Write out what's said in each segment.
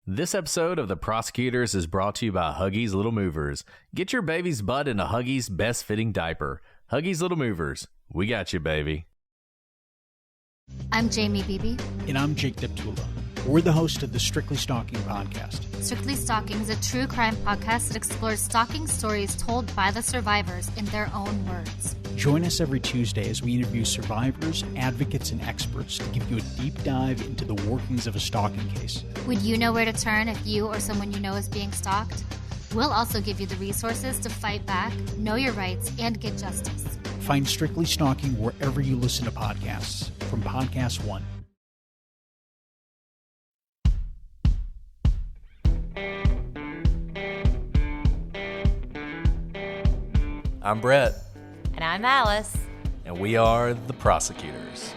This episode of The Prosecutors is brought to you by Huggies Little Movers. Get your baby's butt in a Huggies best-fitting diaper. Huggies Little Movers. We got you, baby. I'm Jamie Beebe. And I'm Jake Deptula. We're the host of the Strictly Stalking podcast. Strictly Stalking is a true crime podcast that explores stalking stories told by the survivors in their own words. Join us every Tuesday as we interview survivors, advocates, and experts to give you a deep dive into the workings of a stalking case. Would you know where to turn if you or someone you know is being stalked? We'll also give you the resources to fight back, know your rights, and get justice. Find Strictly Stalking wherever you listen to podcasts from Podcast One. I'm Brett. And I'm Alice. And we are The Prosecutors.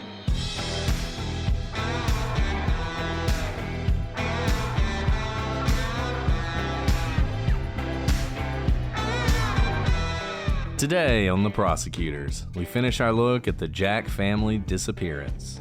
Today on The Prosecutors, we finish our look at the Jack Family Disappearance.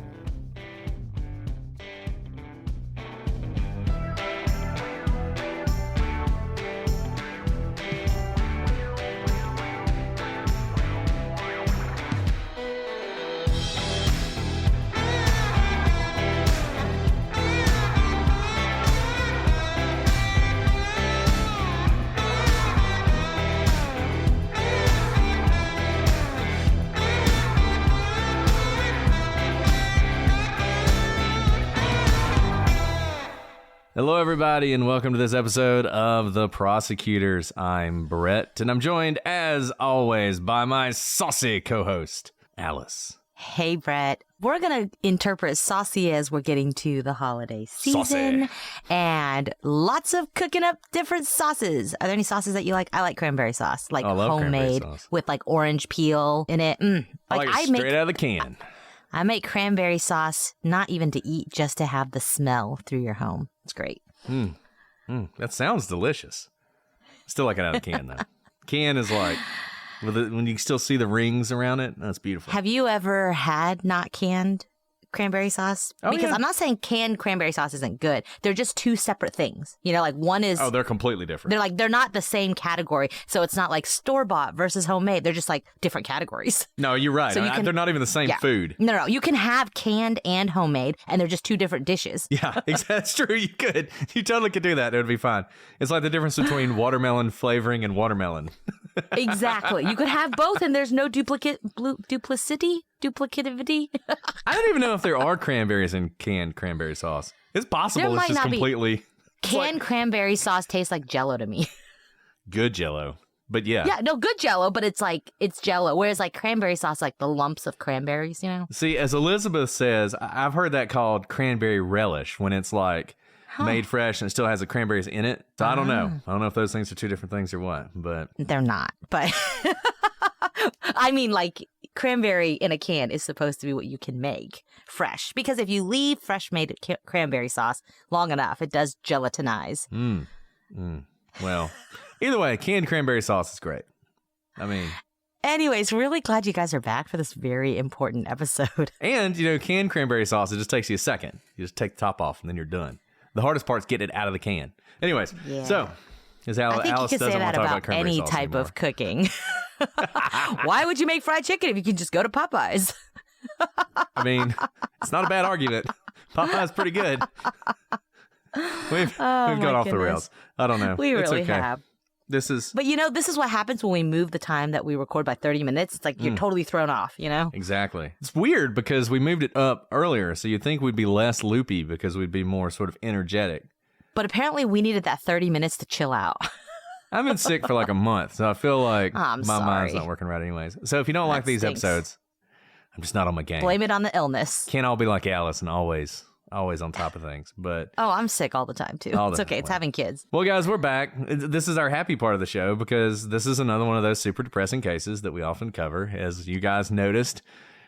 Hello, everybody, and welcome to this episode of The Prosecutors. I'm Brett, and I'm joined, as always, by my saucy co-host, Alice. Hey, Brett. We're going to interpret saucy as we're getting to the holiday season. Saucy. And lots of cooking up different sauces. Are there any sauces that you like? I like cranberry sauce, like homemade with like orange peel in it. I like it straight out of the can. I make cranberry sauce, not even to eat, just to have the smell through your home. It's great. That sounds delicious. Still like it out of the can, though. Can is like, when you still see the rings around it, that's beautiful. Have you ever had not canned cranberry sauce? Because I'm not saying canned cranberry sauce isn't good. They're just two separate things. You know, like one is... Oh, they're completely different. They're not the same category. So it's not like store-bought versus homemade. They're just like different categories. No, you're right. So they're not even the same food. No. You can have canned and homemade, and they're just two different dishes. Yeah, that's true. You could. You totally could do that. It would be fine. It's like the difference between watermelon flavoring and watermelon. Exactly. You could have both, and there's no duplicativity. I don't even know if there are cranberries in canned cranberry sauce. It's possible. It's just completely... Canned cranberry sauce tastes like Jell-O to me. Good Jell-O. But yeah. Yeah, no, good Jell-O, but it's like, it's Jell-O. Whereas like cranberry sauce, like the lumps of cranberries, you know? See, as Elizabeth says, I've heard that called cranberry relish when it's like made fresh and it still has the cranberries in it. So I don't know. I don't know if those things are two different things or what, but... They're not, but... I mean, like, cranberry in a can is supposed to be what you can make fresh. Because if you leave fresh made cranberry sauce long enough, it does gelatinize. Well, either way, canned cranberry sauce is great. I mean... Anyways, really glad you guys are back for this very important episode. And, you know, canned cranberry sauce, it just takes you a second. You just take the top off and then you're done. The hardest part is getting it out of the can. Anyways, so... I think Alice you can say that about any type of cooking. Why would you make fried chicken if you can just go to Popeyes? I mean, it's not a bad argument. Popeye's pretty good. We've gone off the rails. I don't know. We really have. But you know, this is what happens when we move the time that we record by 30 minutes. It's like you're totally thrown off, you know? Exactly. It's weird because we moved it up earlier, so you'd think we'd be less loopy because we'd be more sort of energetic. But apparently we needed that 30 minutes to chill out. I've been sick for like a month, so I feel like my sorry. mind's not working right anyways. So if you don't like these episodes, I'm just not on my game. Blame it on the illness. Can't all be like Alice and always on top of things. But I'm sick all the time too. It's okay. It's having kids. Well, guys, we're back. This is our happy part of the show because this is another one of those super depressing cases that we often cover. As you guys noticed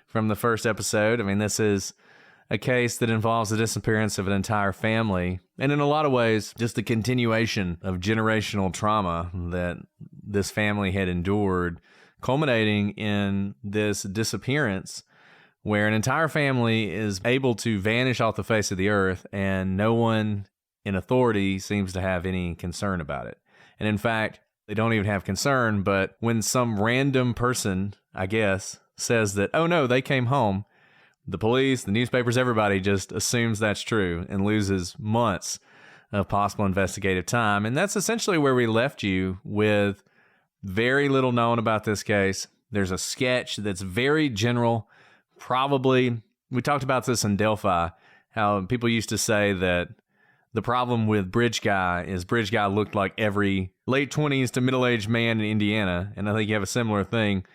from the first episode, I mean, this is a case that involves the disappearance of an entire family, and in a lot of ways, just the continuation of generational trauma that this family had endured, culminating in this disappearance where an entire family is able to vanish off the face of the earth and no one in authority seems to have any concern about it. And in fact, they don't even have concern, but when some random person, I guess, says that, oh no, they came home, the police, the newspapers, everybody just assumes that's true and loses months of possible investigative time. And that's essentially where we left you, with very little known about this case. There's a sketch that's very general. Probably, we talked about this in Delphi, how people used to say that the problem with Bridge Guy is Bridge Guy looked like every late 20s to middle-aged man in Indiana. And I think you have a similar thing.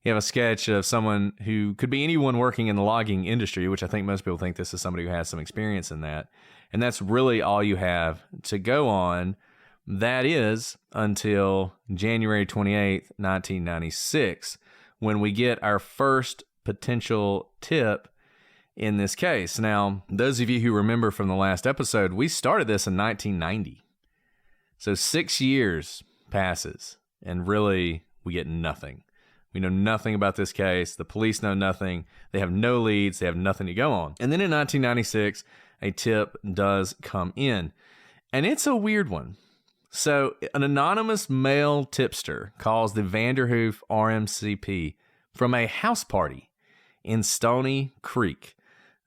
You have a sketch of someone who could be anyone working in the logging industry, which I think most people think this is somebody who has some experience in that. And that's really all you have to go on. That is until January 28th, 1996, when we get our first potential tip in this case. Now, those of you who remember from the last episode, we started this in 1990. So 6 years passes, and really, we get nothing. We know nothing about this case. The police know nothing. They have no leads. They have nothing to go on. And then in 1996, a tip does come in, and it's a weird one. So an anonymous male tipster calls the Vanderhoof RMCP from a house party in Stony Creek,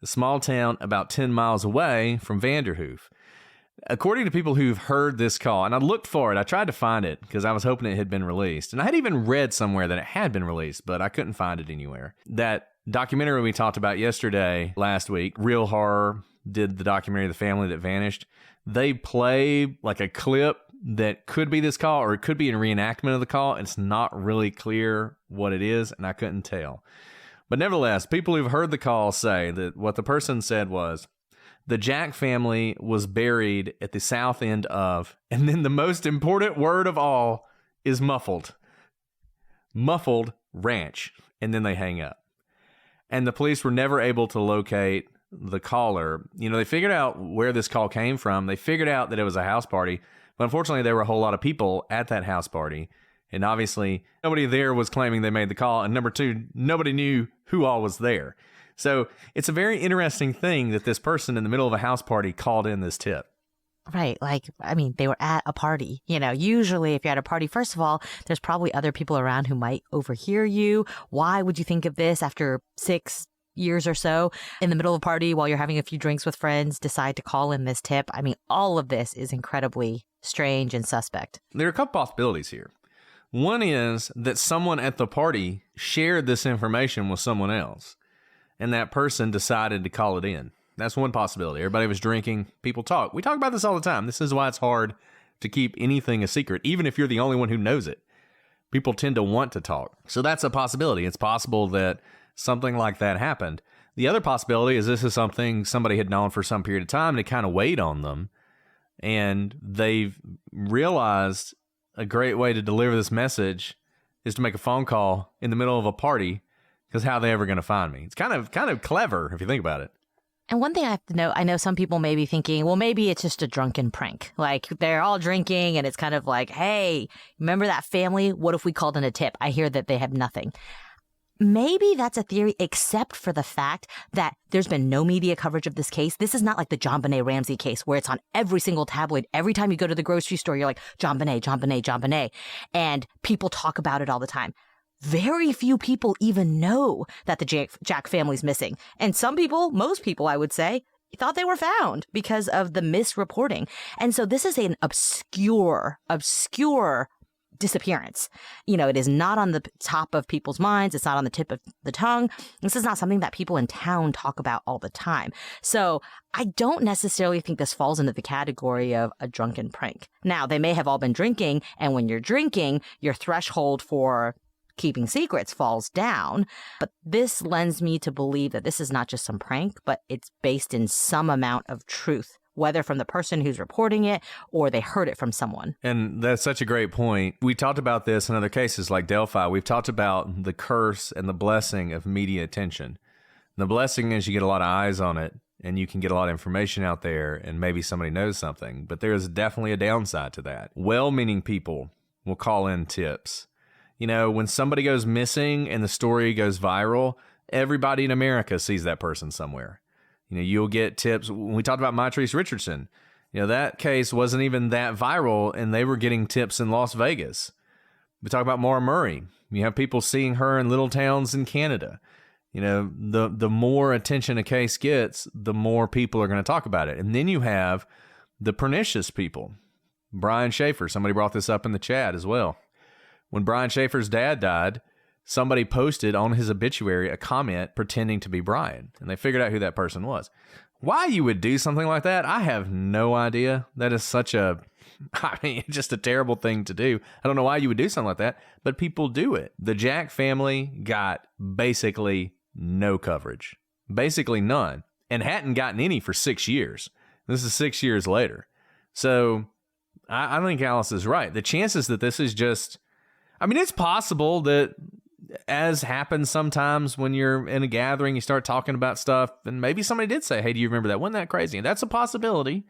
a small town about 10 miles away from Vanderhoof. According to people who've heard this call, and I looked for it, I tried to find it because I was hoping it had been released. And I had even read somewhere that it had been released, but I couldn't find it anywhere. That documentary we talked about last week, Real Horror did the documentary The Family That Vanished. They play like a clip that could be this call, or it could be a reenactment of the call. It's not really clear what it is, and I couldn't tell. But nevertheless, people who've heard the call say that what the person said was, the Jack family was buried at the south end of, and then the most important word of all is muffled ranch. And then they hang up. And the police were never able to locate the caller. You know, they figured out where this call came from. They figured out that it was a house party, but unfortunately there were a whole lot of people at that house party. And obviously nobody there was claiming they made the call. And number two, nobody knew who all was there. So it's a very interesting thing that this person in the middle of a house party called in this tip. Right. Like, I mean, they were at a party. You know, usually if you're at a party, first of all, there's probably other people around who might overhear you. Why would you think of this after 6 years or so in the middle of a party while you're having a few drinks with friends, decide to call in this tip? I mean, all of this is incredibly strange and suspect. There are a couple possibilities here. One is that someone at the party shared this information with someone else, and that person decided to call it in. That's one possibility. Everybody was drinking. People talk. We talk about this all the time. This is why it's hard to keep anything a secret, even if you're the only one who knows it. People tend to want to talk. So that's a possibility. It's possible that something like that happened. The other possibility is this is something somebody had known for some period of time, and it kind of weighed on them. And they've realized a great way to deliver this message is to make a phone call in the middle of a party, because how are they ever going to find me? It's kind of clever if you think about it. And one thing I have to know, I know some people may be thinking, well, maybe it's just a drunken prank. Like, they're all drinking and it's kind of like, hey, remember that family? What if we called in a tip? I hear that they have nothing. Maybe that's a theory, except for the fact that there's been no media coverage of this case. This is not like the JonBenet Ramsey case where it's on every single tabloid. Every time you go to the grocery store, you're like, JonBenet, JonBenet, JonBenet. And people talk about it all the time. Very few people even know that the Jack family's missing. And some people, most people, I would say, thought they were found because of the misreporting. And so this is an obscure disappearance. You know, it is not on the top of people's minds. It's not on the tip of the tongue. This is not something that people in town talk about all the time. So I don't necessarily think this falls into the category of a drunken prank. Now, they may have all been drinking, and when you're drinking, your threshold for keeping secrets falls down. But this lends me to believe that this is not just some prank, but it's based in some amount of truth, whether from the person who's reporting it or they heard it from someone. And that's such a great point. We talked about this in other cases like Delphi. We've talked about the curse and the blessing of media attention. The blessing is you get a lot of eyes on it and you can get a lot of information out there and maybe somebody knows something. But there is definitely a downside to that. Well-meaning people will call in tips. You know, when somebody goes missing and the story goes viral, everybody in America sees that person somewhere. You know, you'll get tips. When we talked about Matrice Richardson, That case wasn't even that viral, and they were getting tips in Las Vegas. We talk about Maura Murray. You have people seeing her in little towns in Canada. The more attention a case gets, the more people are going to talk about it. And then you have the pernicious people. Brian Schaefer, somebody brought this up in the chat as well. When Brian Schaefer's dad died, somebody posted on his obituary a comment pretending to be Brian, and they figured out who that person was. Why you would do something like that, I have no idea. That is just a terrible thing to do. I don't know why you would do something like that, but people do it. The Jack family got basically no coverage, basically none, and hadn't gotten any for 6 years. This is 6 years later. So I think Alice is right. The chances that this is just, it's possible that, as happens sometimes when you're in a gathering, you start talking about stuff, and maybe somebody did say, hey, do you remember that? Wasn't that crazy? And that's a possibility.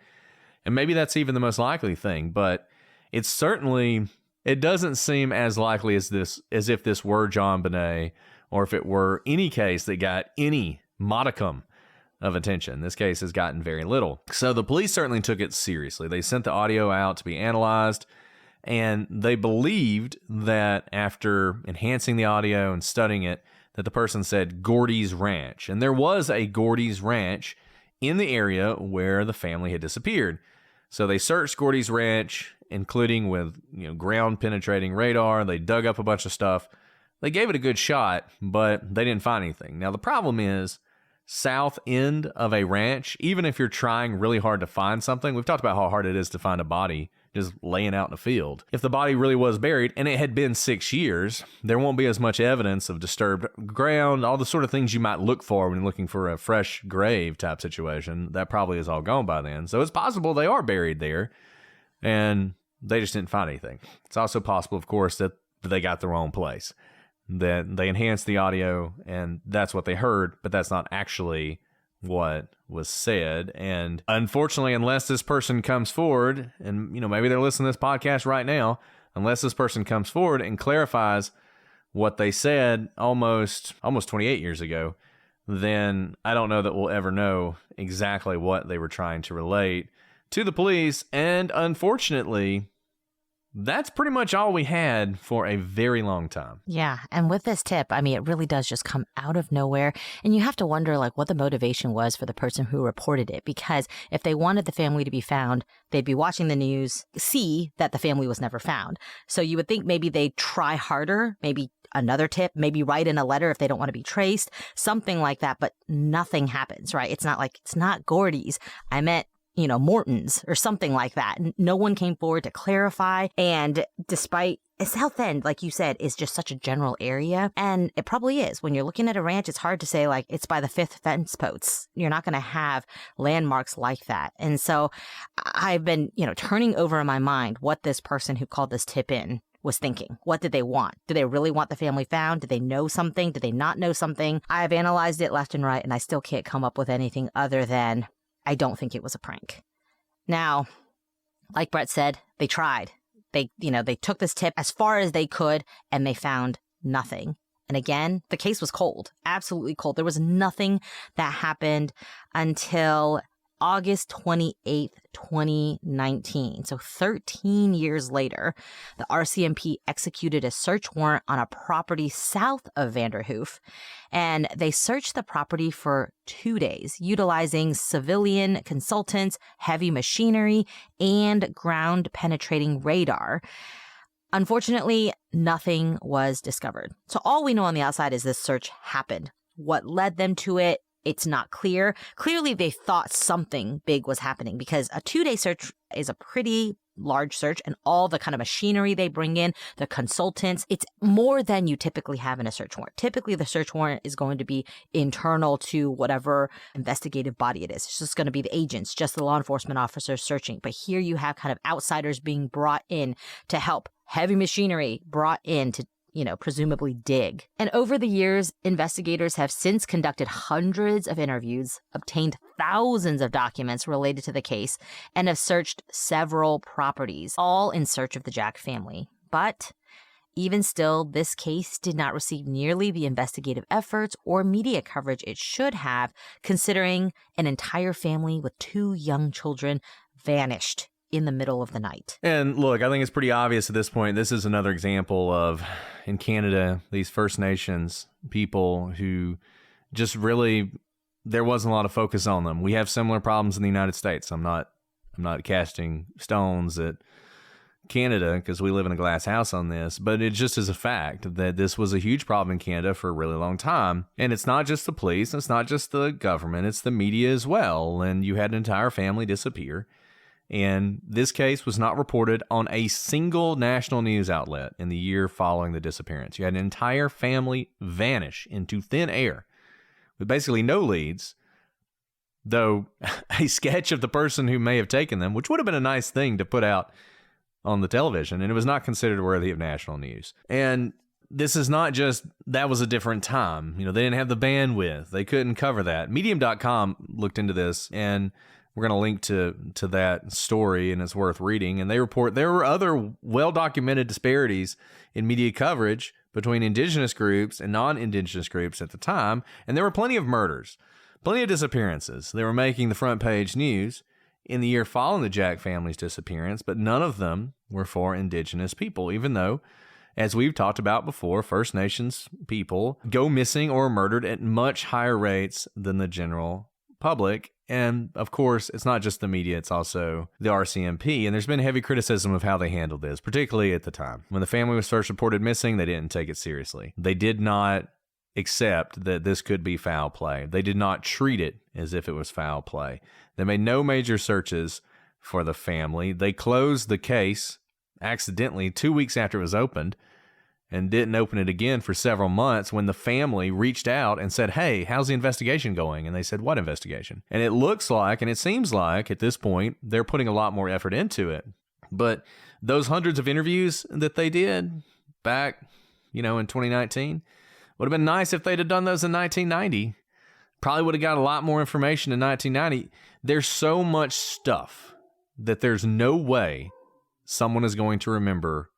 And maybe that's even the most likely thing, but it doesn't seem as likely as if this were John Bonet, or if it were any case that got any modicum of attention. This case has gotten very little. So the police certainly took it seriously. They sent the audio out to be analyzed, and they believed that after enhancing the audio and studying it, that the person said Gordy's Ranch. And there was a Gordy's Ranch in the area where the family had disappeared. So they searched Gordy's Ranch, including with ground penetrating radar. They dug up a bunch of stuff. They gave it a good shot, but they didn't find anything. Now the problem is, south end of a ranch, even if you're trying really hard to find something, we've talked about how hard it is to find a body just laying out in a field. If the body really was buried and it had been 6 years, there won't be as much evidence of disturbed ground, all the sort of things you might look for when you're looking for a fresh grave type situation. That probably is all gone by then. So it's possible they are buried there and they just didn't find anything. It's also possible, of course, that they got the wrong place, that they enhanced the audio and that's what they heard, but that's not actually what was said. And unfortunately, unless this person comes forward, and maybe they're listening to this podcast right now, unless this person comes forward and clarifies what they said almost 28 years ago, then I don't know that we'll ever know exactly what they were trying to relate to the police. And unfortunately, that's pretty much all we had for a very long time. Yeah. And with this tip, it really does just come out of nowhere. And you have to wonder what the motivation was for the person who reported it. Because if they wanted the family to be found, they'd be watching the news, see that the family was never found. So you would think maybe they'd try harder, maybe another tip, maybe write in a letter if they don't want to be traced, something like that. But nothing happens, right? It's not Gordy's. I meant Morton's or something like that. No one came forward to clarify. And despite South End, like you said, is just such a general area. And it probably is. When you're looking at a ranch, it's hard to say it's by the fifth fence posts. You're not going to have landmarks like that. And so I've been, turning over in my mind what this person who called this tip in was thinking. What did they want? Did they really want the family found? Did they know something? Did they not know something? I've analyzed it left and right, and I still can't come up with anything other than I don't think it was a prank. Now, like Brett said, they tried. They took this tip as far as they could, and they found nothing. And again, the case was cold, absolutely cold. There was nothing that happened until August 28th, 2019. So 13 years later, the RCMP executed a search warrant on a property south of Vanderhoof, and they searched the property for 2 days, utilizing civilian consultants, heavy machinery, and ground-penetrating radar. Unfortunately, nothing was discovered. So all we know on the outside is this search happened. What led them to it? It's not clear. Clearly, they thought something big was happening because a 2-day search is a pretty large search, and all the kind of machinery they bring in, the consultants, it's more than you typically have in a search warrant. Typically, the search warrant is going to be internal to whatever investigative body it is. It's just going to be the agents, just the law enforcement officers searching. But here you have kind of outsiders being brought in to help, heavy machinery brought in to presumably dig. And over the years, investigators have since conducted hundreds of interviews, obtained thousands of documents related to the case, and have searched several properties, all in search of the Jack family. But Even still, this case did not receive nearly the investigative efforts or media coverage it should have, considering an entire family with 2 young children vanished in the middle of the night. And look, I think it's pretty obvious at this point, this is another example of, in Canada, these First Nations people who just really, there wasn't a lot of focus on them. We have similar problems in the United States. I'm not casting stones at Canada because we live in a glass house on this, but it just is a fact that this was a huge problem in Canada for a really long time. And it's not just the police, it's not just the government, it's the media as well. And you had an entire family disappear. And this case was not reported on a single national news outlet in the year following the disappearance. You had an entire family vanish into thin air with basically no leads, though a sketch of the person who may have taken them, which would have been a nice thing to put out on the television, and it was not considered worthy of national news. And this is not just, that was a different time. You know, they didn't have the bandwidth. They couldn't cover that. Medium.com looked into this, and we're going to link to that story, and it's worth reading. And they report there were other well-documented disparities in media coverage between indigenous groups and non-indigenous groups at the time, and there were plenty of murders, plenty of disappearances. They were making the front page news in the year following the Jack family's disappearance, but none of them were for indigenous people, even though, as we've talked about before, First Nations people go missing or murdered at much higher rates than the general public. And of course, it's not just the media, it's also the RCMP. And there's been heavy criticism of how they handled this, particularly at the time. When the family was first reported missing, they didn't take it seriously. They did not accept that this could be foul play. They did not treat it as if it was foul play. They made no major searches for the family. They closed the case accidentally 2 weeks after it was opened and didn't open it again for several months when the family reached out and said, "Hey, how's the investigation going?" And they said, "What investigation?" And it looks like, and it seems like at this point, they're putting a lot more effort into it. But those hundreds of interviews that they did back, in 2019, would have been nice if they'd have done those in 1990. Probably would have got a lot more information in 1990. There's so much stuff that there's no way someone is going to remember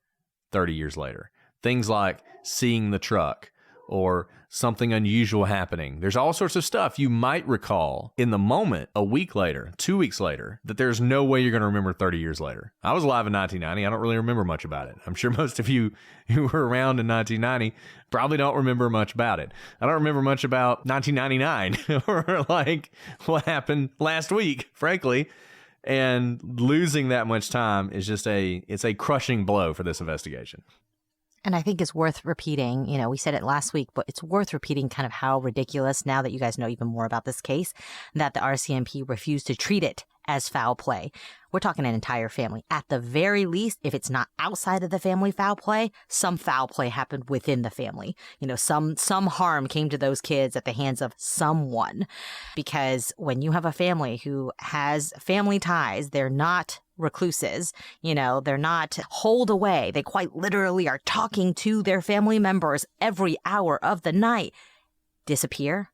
30 years later. Things like seeing the truck or something unusual happening. There's all sorts of stuff you might recall in the moment, a week later, 2 weeks later, that there's no way you're going to remember 30 years later. I was alive in 1990. I don't really remember much about it. I'm sure most of you who were around in 1990 probably don't remember much about it. I don't remember much about 1999 or like what happened last week, frankly. And losing that much time is just it's a crushing blow for this investigation. And I think it's worth repeating, we said it last week, but it's worth repeating kind of how ridiculous, now that you guys know even more about this case, that the RCMP refused to treat it as foul play. We're talking an entire family. At the very least, if it's not outside of the family foul play, some foul play happened within the family. Some harm came to those kids at the hands of someone. Because when you have a family who has family ties, they're not recluses, they're not holed away. They quite literally are talking to their family members every hour of the night. Disappear?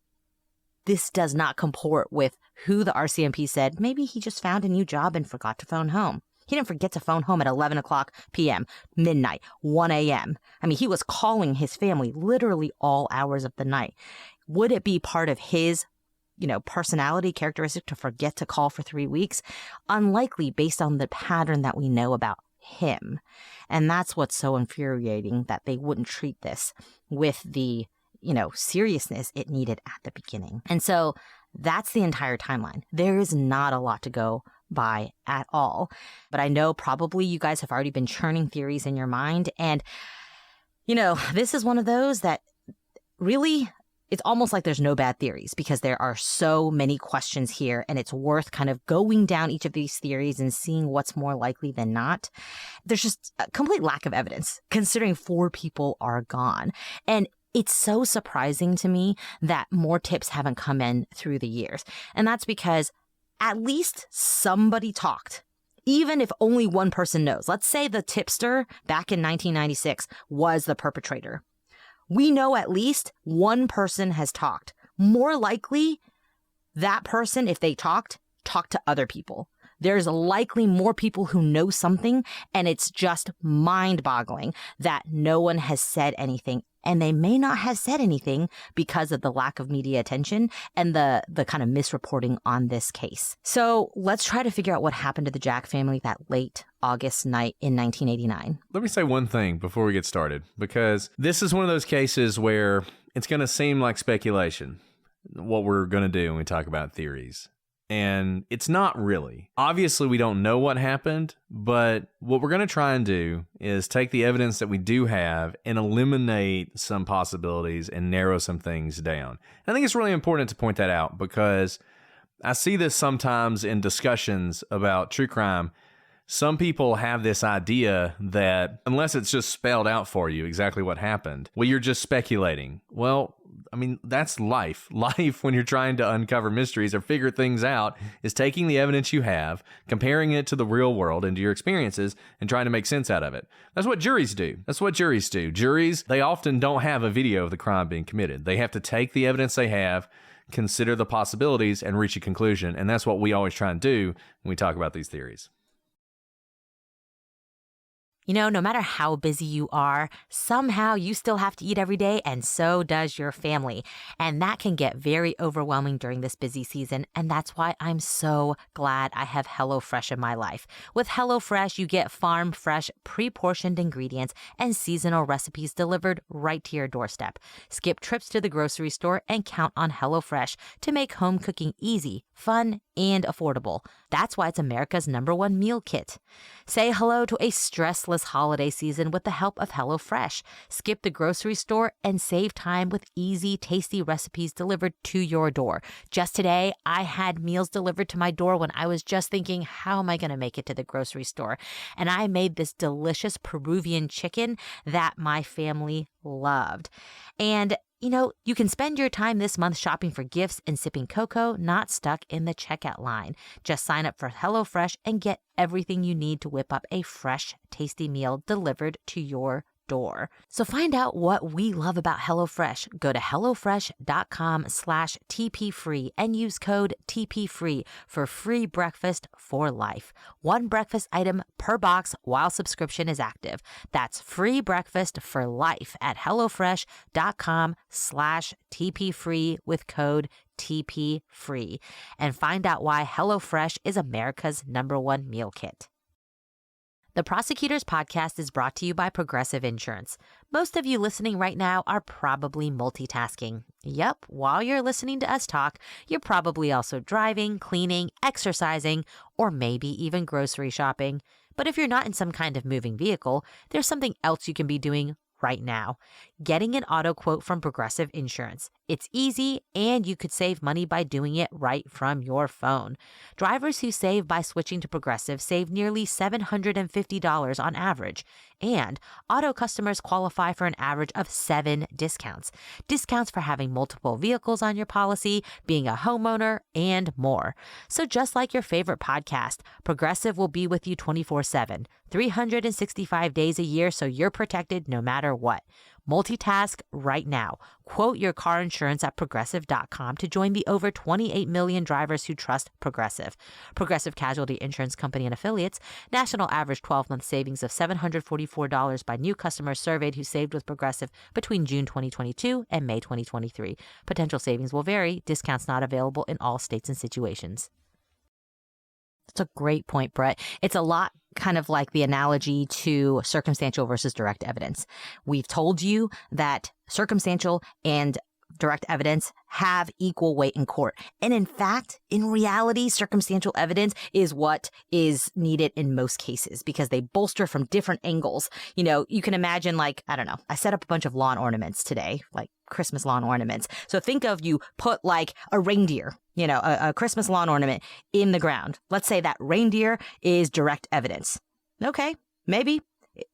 This does not comport with who the RCMP said maybe he just found a new job and forgot to phone home. He didn't forget to phone home at 11 o'clock p.m., midnight, 1 a.m. I mean, he was calling his family literally all hours of the night. Would it be part of his personality characteristic to forget to call for 3 weeks? Unlikely, based on the pattern that we know about him. And that's what's so infuriating, that they wouldn't treat this with the, seriousness it needed at the beginning. And so that's the entire timeline. There is not a lot to go by at all. But I know probably you guys have already been churning theories in your mind. And, this is one of those that really, it's almost like there's no bad theories, because there are so many questions here, and it's worth kind of going down each of these theories and seeing what's more likely than not. There's just a complete lack of evidence, considering 4 people are gone. And it's so surprising to me that more tips haven't come in through the years. And that's because at least somebody talked, even if only one person knows. Let's say the tipster back in 1996 was the perpetrator. We know at least one person has talked. More likely, that person, if they talked to other people. there's likely more people who know something, and it's just mind-boggling that no one has said anything. And they may not have said anything because of the lack of media attention and the kind of misreporting on this case. So let's try to figure out what happened to the Jack family that late August night in 1989. Let me say one thing before we get started, because this is one of those cases where it's going to seem like speculation, what we're going to do when we talk about theories. And it's not really. Obviously, we don't know what happened, but what we're going to try and do is take the evidence that we do have and eliminate some possibilities and narrow some things down. I think it's really important to point that out because I see this sometimes in discussions about true crime. Some people have this idea that unless it's just spelled out for you exactly what happened, well, you're just speculating. Well, I mean, that's life. Life, when you're trying to uncover mysteries or figure things out, is taking the evidence you have, comparing it to the real world and to your experiences, and trying to make sense out of it. That's what juries do. That's what juries do. Juries, they often don't have a video of the crime being committed. They have to take the evidence they have, consider the possibilities, and reach a conclusion. And that's what we always try and do when we talk about these theories. You know, no matter how busy you are, somehow you still have to eat every day, and so does your family. And that can get very overwhelming during this busy season, and that's why I'm so glad I have HelloFresh in my life. With HelloFresh, you get farm-fresh, pre-portioned ingredients and seasonal recipes delivered right to your doorstep. Skip trips to the grocery store and count on HelloFresh to make home cooking easy, fun, and affordable. That's why it's America's #1 meal kit. Say hello to a stressless holiday season with the help of HelloFresh. Skip the grocery store and save time with easy, tasty recipes delivered to your door. Just today, I had meals delivered to my door when I was just thinking, how am I going to make it to the grocery store? And I made this delicious Peruvian chicken that my family loved. And you know, you can spend your time this month shopping for gifts and sipping cocoa, not stuck in the checkout line. Just sign up for HelloFresh and get everything you need to whip up a fresh, tasty meal delivered to your door. So find out what we love about HelloFresh. Go to HelloFresh.com/TPFree and use code TPFree for free breakfast for life. One breakfast item per box while subscription is active. That's free breakfast for life at HelloFresh.com/TPFree with code TPFree. And find out why HelloFresh is America's #1 meal kit. The Prosecutors Podcast is brought to you by Progressive Insurance. Most of you listening right now are probably multitasking. Yep, while you're listening to us talk, you're probably also driving, cleaning, exercising, or maybe even grocery shopping. But if you're not in some kind of moving vehicle, there's something else you can be doing right now. Getting an auto quote from Progressive Insurance. It's easy, and you could save money by doing it right from your phone. Drivers who save by switching to Progressive save nearly $750 on average. And auto customers qualify for an average of 7 discounts. Discounts for having multiple vehicles on your policy, being a homeowner, and more. So just like your favorite podcast, Progressive will be with you 24/7, 365 days a year, so you're protected no matter what. Multitask right now. Quote your car insurance at Progressive.com to join the over 28 million drivers who trust Progressive. Progressive Casualty Insurance Company and Affiliates. National average 12-month savings of $744 by new customers surveyed who saved with Progressive between June 2022 and May 2023. Potential savings will vary. Discounts not available in all states and situations. That's a great point, Brett. It's a lot kind of like the analogy to circumstantial versus direct evidence. We've told you that circumstantial and direct evidence have equal weight in court. And in fact, in reality, circumstantial evidence is what is needed in most cases because they bolster from different angles. You know, you can imagine like, I don't know, I set up a bunch of lawn ornaments today, like Christmas lawn ornaments. So think of you put like a reindeer, you know, a Christmas lawn ornament in the ground. Let's say that reindeer is direct evidence. Okay, maybe.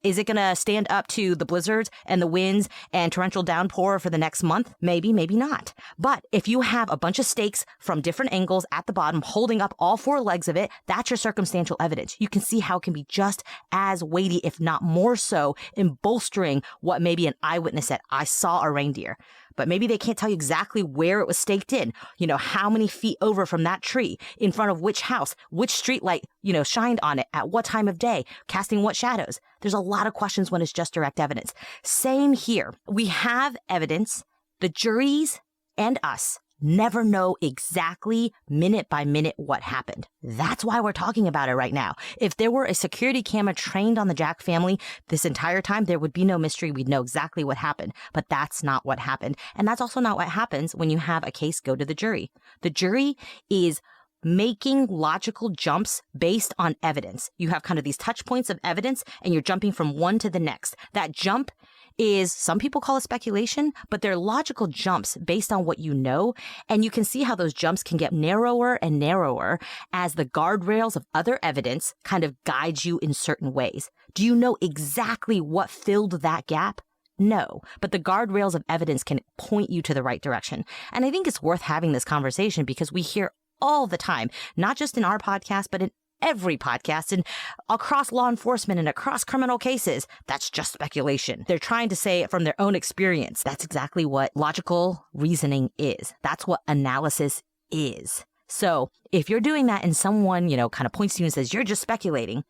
Is it going to stand up to the blizzards and the winds and torrential downpour for the next month? Maybe, maybe not. But if you have a bunch of stakes from different angles at the bottom holding up all 4 legs of it, that's your circumstantial evidence. You can see how it can be just as weighty, if not more so, in bolstering what maybe an eyewitness said. I saw a reindeer. but maybe they can't tell you exactly where it was staked in. How many feet over from that tree, in front of which house, which street light, shined on it at what time of day, casting what shadows. There's a lot of questions when it's just direct evidence. Same here. We have evidence. The juries and us never know exactly minute by minute what happened. That's why we're talking about it right now. If there were a security camera trained on the Jack family this entire time, there would be no mystery. We'd know exactly what happened. But that's not what happened. And that's also not what happens when you have a case go to the jury. The jury is making logical jumps based on evidence. You have kind of these touch points of evidence and you're jumping from one to the next. That jump is, some people call it speculation, but they're logical jumps based on what you know. And you can see how those jumps can get narrower and narrower as the guardrails of other evidence kind of guide you in certain ways. Do you know exactly what filled that gap? No, but the guardrails of evidence can point you to the right direction. And I think it's worth having this conversation because we hear all the time, not just in our podcast, but in every podcast and across law enforcement and across criminal cases. That's just speculation. They're trying to say it from their own experience. That's exactly what logical reasoning is. That's what analysis is. So if you're doing that and someone, kind of points to you and says, you're just speculating,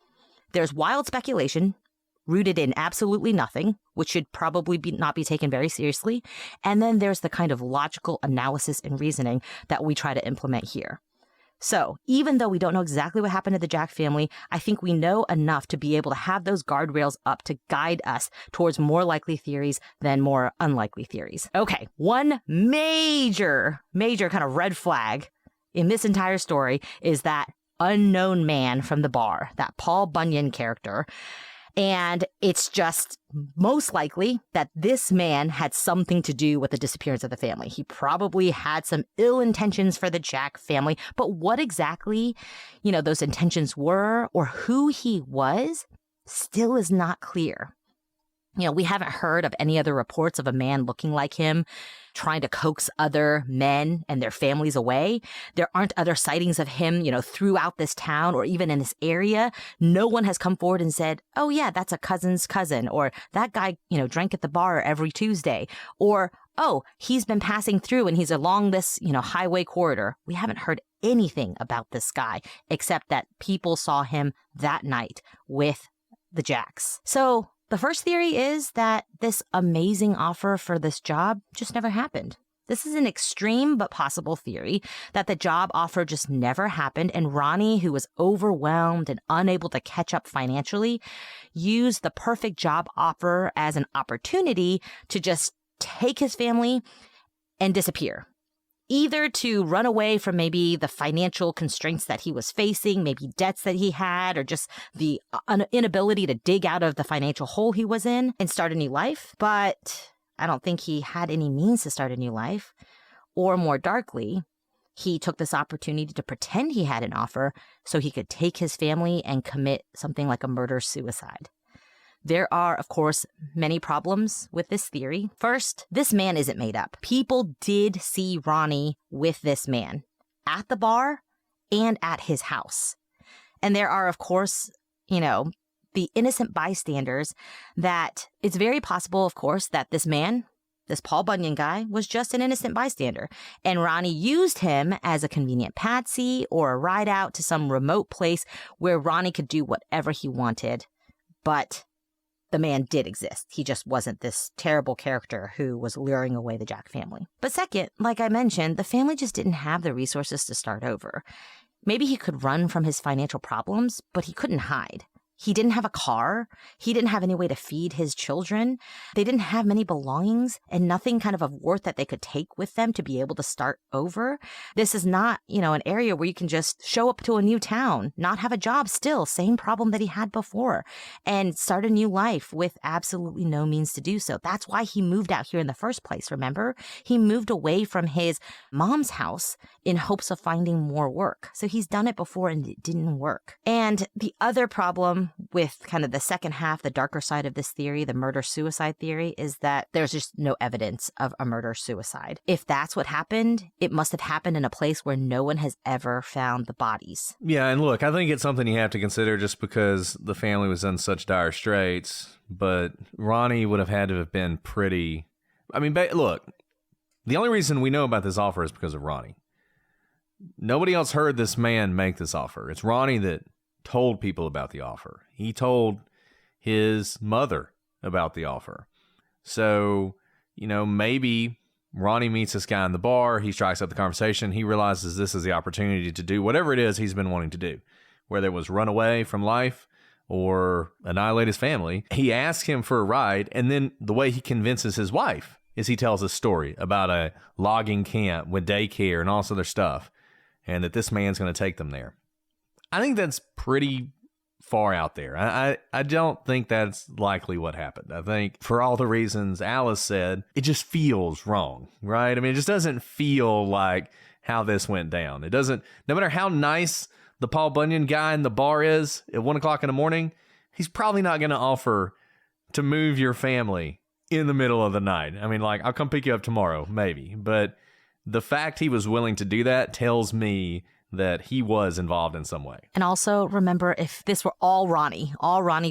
there's wild speculation rooted in absolutely nothing, which should probably not be taken very seriously. And then there's the kind of logical analysis and reasoning that we try to implement here. So even though we don't know exactly what happened to the Jack family, I think we know enough to be able to have those guardrails up to guide us towards more likely theories than more unlikely theories. Okay, one major kind of red flag in this entire story is that unknown man from the bar, that Paul Bunyan character. And it's just most likely that this man had something to do with the disappearance of the family. He probably had some ill intentions for the Jack family, but what exactly, those intentions were or who he was still is not clear. We haven't heard of any other reports of a man looking like him trying to coax other men and their families away. There aren't other sightings of him, throughout this town or even in this area. No one has come forward and said, oh yeah, that's a cousin's cousin, or that guy, drank at the bar every Tuesday, or, oh, he's been passing through and he's along this, highway corridor. We haven't heard anything about this guy except that people saw him that night with the Jacks. So the first theory is that this amazing offer for this job just never happened. This is an extreme but possible theory that the job offer just never happened, and Ronnie, who was overwhelmed and unable to catch up financially, used the perfect job offer as an opportunity to just take his family and disappear. Either to run away from maybe the financial constraints that he was facing, maybe debts that he had, or just the inability to dig out of the financial hole he was in and start a new life. But I don't think he had any means to start a new life. Or more darkly, he took this opportunity to pretend he had an offer so he could take his family and commit something like a murder-suicide. There are, of course, many problems with this theory. First, this man isn't made up. People did see Ronnie with this man at the bar and at his house. And there are, of course, the innocent bystanders that it's very possible, of course, that this man, this Paul Bunyan guy, was just an innocent bystander. And Ronnie used him as a convenient patsy or a ride out to some remote place where Ronnie could do whatever he wanted. But the man did exist. He just wasn't this terrible character who was luring away the Jack family. But second, like I mentioned, the family just didn't have the resources to start over. Maybe he could run from his financial problems, but he couldn't hide. He didn't have a car. He didn't have any way to feed his children. They didn't have many belongings and nothing kind of worth that they could take with them to be able to start over. This is not, an area where you can just show up to a new town, not have a job still, same problem that he had before, and start a new life with absolutely no means to do so. That's why he moved out here in the first place, remember? He moved away from his mom's house in hopes of finding more work. So he's done it before and it didn't work. And the other problem with kind of the second half, the darker side of this theory, the murder-suicide theory, is that there's just no evidence of a murder-suicide. If that's what happened, it must have happened in a place where no one has ever found the bodies. Yeah, and look, I think it's something you have to consider just because the family was in such dire straits, but Ronnie would have had to have been pretty... look, The only reason we know about this offer is because of Ronnie. Nobody else heard this man make this offer. It's Ronnie that told people about the offer. He told his mother about the offer. So, maybe Ronnie meets this guy in the bar. He strikes up the conversation. He realizes this is the opportunity to do whatever it is he's been wanting to do, whether it was run away from life or annihilate his family. He asks him for a ride, and then the way he convinces his wife is he tells a story about a logging camp with daycare and all this other stuff, and that this man's going to take them there. I think that's pretty far out there. I don't think that's likely what happened. I think for all the reasons Alice said, it just feels wrong, right? I mean, it just doesn't feel like how this went down. It doesn't, no matter how nice the Paul Bunyan guy in the bar is at 1 o'clock in the morning, he's probably not going to offer to move your family in the middle of the night. I mean, like, I'll come pick you up tomorrow, maybe. But the fact he was willing to do that tells me that he was involved in some way. And also, remember, if this were all Ronnie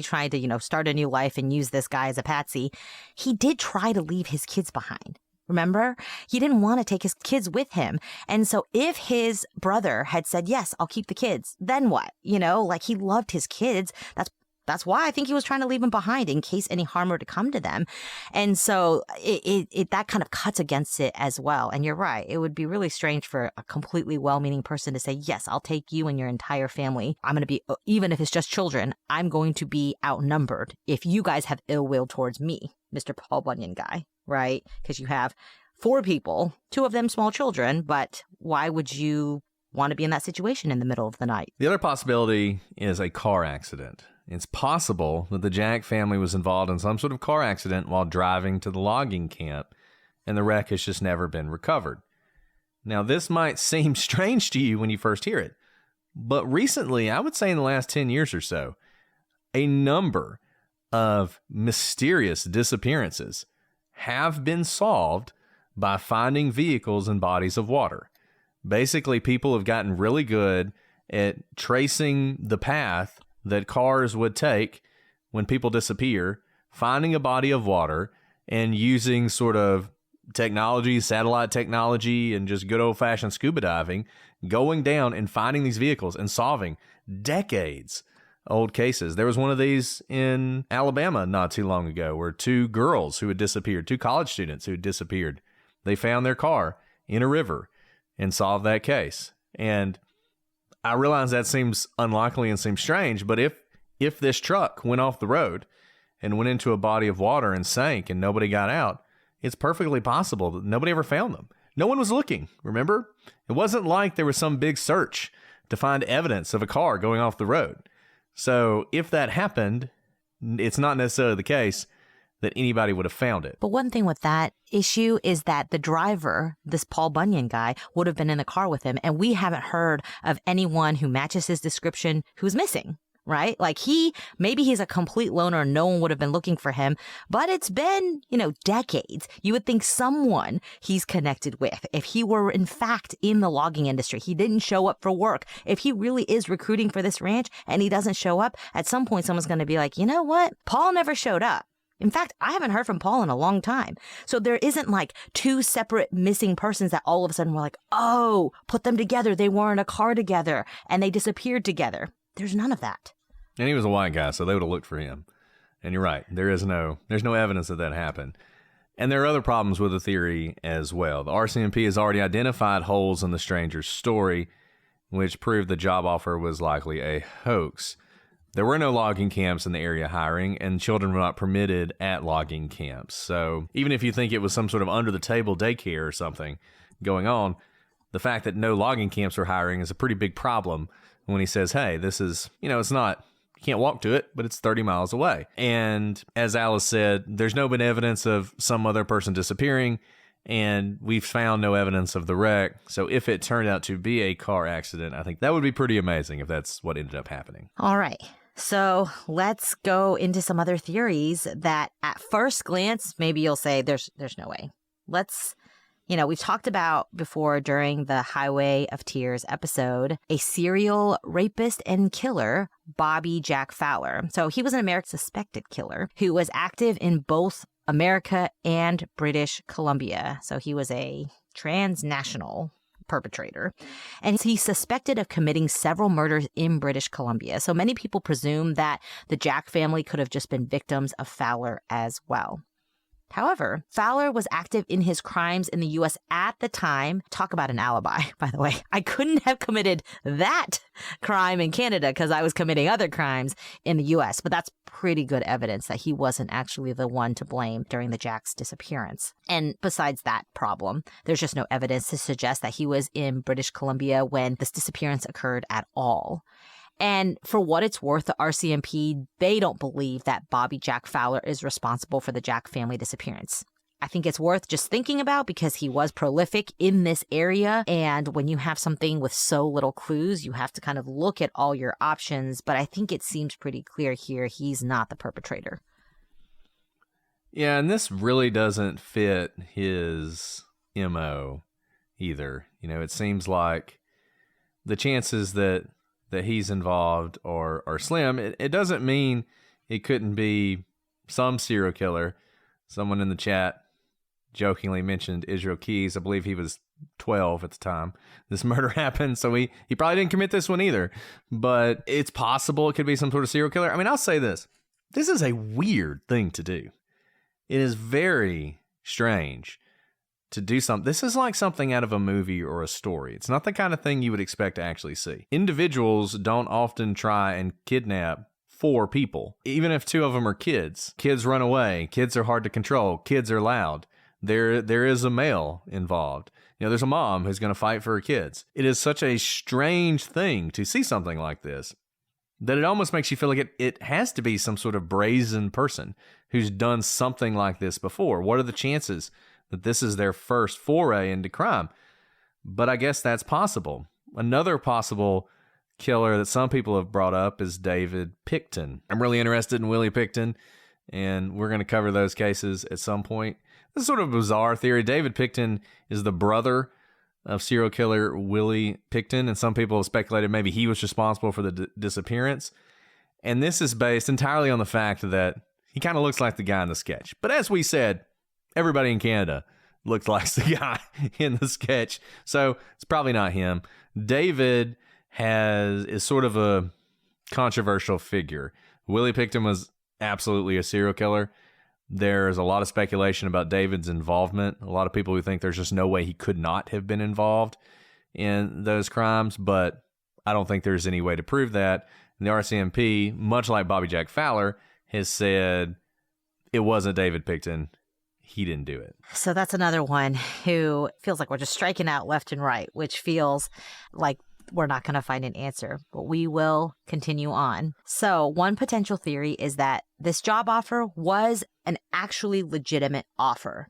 trying to, start a new life and use this guy as a patsy, he did try to leave his kids behind. Remember? He didn't want to take his kids with him. And so if his brother had said, yes, I'll keep the kids, then what? Like, he loved his kids. That's why I think he was trying to leave them behind in case any harm were to come to them. And so it that kind of cuts against it as well. And you're right. It would be really strange for a completely well-meaning person to say, yes, I'll take you and your entire family. I'm going to be, even if it's just children, I'm going to be outnumbered if you guys have ill will towards me, Mr. Paul Bunyan guy, right? Because you have 4 people, 2 of them small children, but why would you want to be in that situation in the middle of the night? The other possibility is a car accident. It's possible that the Jack family was involved in some sort of car accident while driving to the logging camp, and the wreck has just never been recovered. Now, this might seem strange to you when you first hear it, but recently, I would say in the last 10 years or so, a number of mysterious disappearances have been solved by finding vehicles in bodies of water. Basically, people have gotten really good at tracing the path that cars would take when people disappear, finding a body of water, and using sort of technology, satellite technology, and just good old-fashioned scuba diving, going down and finding these vehicles and solving decades-old cases. There was one of these in Alabama not too long ago where 2 girls who had disappeared, 2 college students who had disappeared, they found their car in a river and solved that case. And I realize that seems unlikely and seems strange, but if this truck went off the road and went into a body of water and sank and nobody got out, it's perfectly possible that nobody ever found them. No one was looking, remember? It wasn't like there was some big search to find evidence of a car going off the road. So if that happened, it's not necessarily the case that anybody would have found it. But one thing with that issue is that the driver, this Paul Bunyan guy, would have been in the car with him, and we haven't heard of anyone who matches his description who's missing, right? Like, maybe he's a complete loner, no one would have been looking for him, but it's been, decades. You would think someone he's connected with, if he were in fact in the logging industry, he didn't show up for work, if he really is recruiting for this ranch and he doesn't show up, at some point someone's going to be like, you know what? Paul never showed up. In fact, I haven't heard from Paul in a long time. So there isn't like 2 separate missing persons that all of a sudden we're like, oh, put them together. They were in a car together and they disappeared together. There's none of that. And he was a white guy, so they would have looked for him. And you're right. There's no evidence that happened. And there are other problems with the theory as well. The RCMP has already identified holes in the stranger's story, which proved the job offer was likely a hoax. There were no logging camps in the area hiring, and children were not permitted at logging camps. So even if you think it was some sort of under-the-table daycare or something going on, the fact that no logging camps were hiring is a pretty big problem when he says, hey, this is, it's not, you can't walk to it, but it's 30 miles away. And as Alice said, there's no been evidence of some other person disappearing, and we've found no evidence of the wreck. So if it turned out to be a car accident, I think that would be pretty amazing if that's what ended up happening. All right. So let's go into some other theories that at first glance, maybe you'll say there's no way. We've talked about before during the Highway of Tears episode, a serial rapist and killer, Bobby Jack Fowler. So he was an American suspected killer who was active in both America and British Columbia. So he was a transnational perpetrator. And he's suspected of committing several murders in British Columbia. So many people presume that the Jack family could have just been victims of Fowler as well. However, Fowler was active in his crimes in the U.S. at the time. Talk about an alibi, by the way. I couldn't have committed that crime in Canada because I was committing other crimes in the U.S., but that's pretty good evidence that he wasn't actually the one to blame during the Jack's disappearance. And besides that problem, there's just no evidence to suggest that he was in British Columbia when this disappearance occurred at all. And for what it's worth, the RCMP, they don't believe that Bobby Jack Fowler is responsible for the Jack family disappearance. I think it's worth just thinking about because he was prolific in this area. And when you have something with so little clues, you have to kind of look at all your options. But I think it seems pretty clear here he's not the perpetrator. Yeah, and this really doesn't fit his MO either. You know, it seems like the chances that he's involved are slim. It doesn't mean it couldn't be some serial killer. Someone in the chat jokingly mentioned Israel Keys. I believe he was 12 at the time this murder happened, so he probably didn't commit this one either. But it's possible it could be some sort of serial killer. I mean, I'll say this. This is a weird thing to do. It is very strange to do something. This is like something out of a movie or a story. It's not the kind of thing you would expect to actually see. Individuals don't often try and kidnap 4 people, even if 2 of them are kids. Kids run away. Kids are hard to control. Kids are loud. There is a male involved. You know, there's a mom who's going to fight for her kids. It is such a strange thing to see something like this that it almost makes you feel like it has to be some sort of brazen person who's done something like this before. What are the chances that this is their first foray into crime? But I guess that's possible. Another possible killer that some people have brought up is David Picton. I'm really interested in Willie Picton, and we're going to cover those cases at some point. This is sort of a bizarre theory. David Picton is the brother of serial killer Willie Picton, and some people have speculated maybe he was responsible for the disappearance. And this is based entirely on the fact that he kind of looks like the guy in the sketch. But as we said, everybody in Canada looks like the guy in the sketch, so it's probably not him. David is sort of a controversial figure. Willie Picton was absolutely a serial killer. There's a lot of speculation about David's involvement. A lot of people who think there's just no way he could not have been involved in those crimes, but I don't think there's any way to prove that. And the RCMP, much like Bobby Jack Fowler, has said it wasn't David Picton. He didn't do it. So that's another one who feels like we're just striking out left and right, which feels like we're not going to find an answer, but we will continue on. So one potential theory is that this job offer was an actually legitimate offer,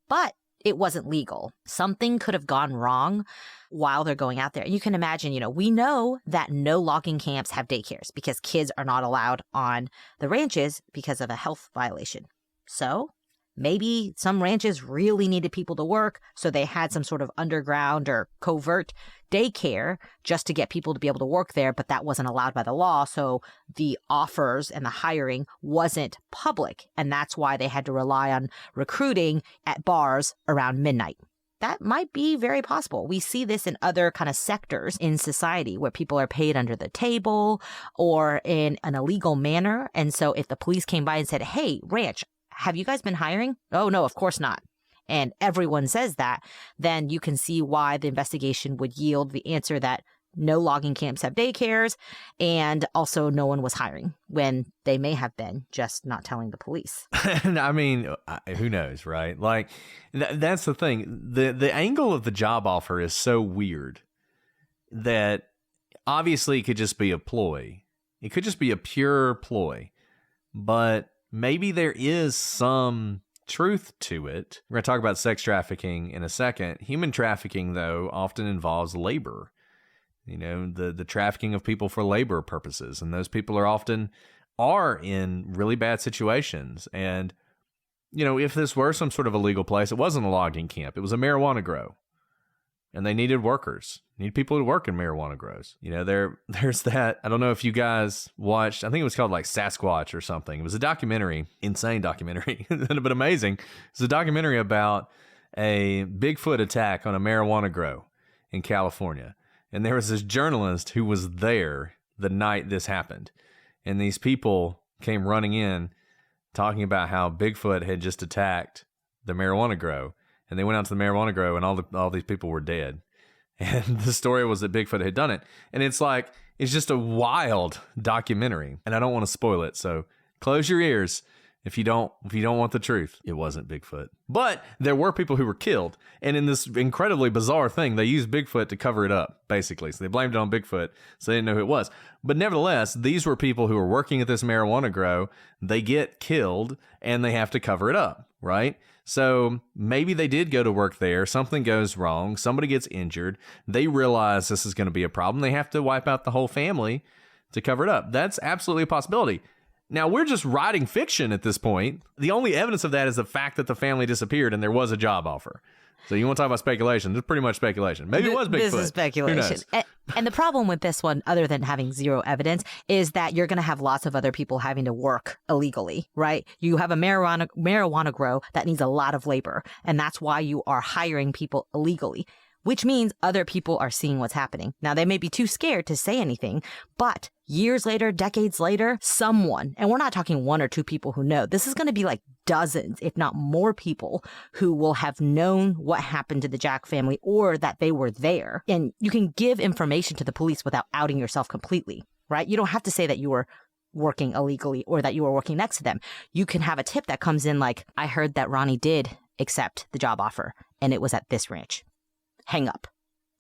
but it wasn't legal. Something could have gone wrong while they're going out there. And you can imagine, we know that no logging camps have daycares because kids are not allowed on the ranches because of a health violation. So maybe some ranches really needed people to work, so they had some sort of underground or covert daycare just to get people to be able to work there, but that wasn't allowed by the law, so the offers and the hiring wasn't public, and that's why they had to rely on recruiting at bars around midnight. That might be very possible. We see this in other kind of sectors in society where people are paid under the table or in an illegal manner, and so if the police came by and said, "Hey, ranch, have you guys been hiring?" "Oh, no, of course not." And everyone says that, then you can see why the investigation would yield the answer that no logging camps have daycares, and also no one was hiring when they may have been, just not telling the police. I mean, who knows, right? Like, that's the thing. The angle of the job offer is so weird that obviously it could just be a ploy. It could just be a pure ploy, but maybe there is some truth to it. We're going to talk about sex trafficking in a second. Human trafficking, though, often involves labor. The trafficking of people for labor purposes. And those people are in really bad situations. And, if this were some sort of illegal place, it wasn't a logging camp. It was a marijuana grow. and they needed workers. Need people to work in marijuana grows. You know, there's that. I don't know if you guys watched, I think it was called like Sasquatch or something. It was a documentary, insane documentary, but amazing. It's a documentary about a Bigfoot attack on a marijuana grow in California. And there was this journalist who was there the night this happened. And these people came running in talking about how Bigfoot had just attacked the marijuana grow. And they went out to the marijuana grow and all these people were dead. And the story was that Bigfoot had done it. And it's like, it's just a wild documentary. And I don't want to spoil it. So close your ears if you don't want the truth. It wasn't Bigfoot. But there were people who were killed. And in this incredibly bizarre thing, they used Bigfoot to cover it up, basically. So they blamed it on Bigfoot, so they didn't know who it was. But nevertheless, these were people who were working at this marijuana grow. They get killed, and they have to cover it up, right? So maybe they did go to work there. Something goes wrong. Somebody gets injured. They realize this is going to be a problem. They have to wipe out the whole family to cover it up. That's absolutely a possibility. Now, we're just writing fiction at this point. The only evidence of that is the fact that the family disappeared and there was a job offer. So you want to talk about speculation? This is pretty much speculation. Maybe it was Bigfoot. This is speculation. And the problem with this one, other than having zero evidence, is that you're going to have lots of other people having to work illegally, right? You have a marijuana grow that needs a lot of labor, and that's why you are hiring people illegally, which means other people are seeing what's happening. Now, they may be too scared to say anything, but years later, decades later, someone, and we're not talking one or two people who know, this is going to be like dozens, if not more people who will have known what happened to the Jack family or that they were there. And you can give information to the police without outing yourself completely, right? You don't have to say that you were working illegally or that you were working next to them. You can have a tip that comes in like, I heard that Ronnie did accept the job offer and it was at this ranch. Hang up,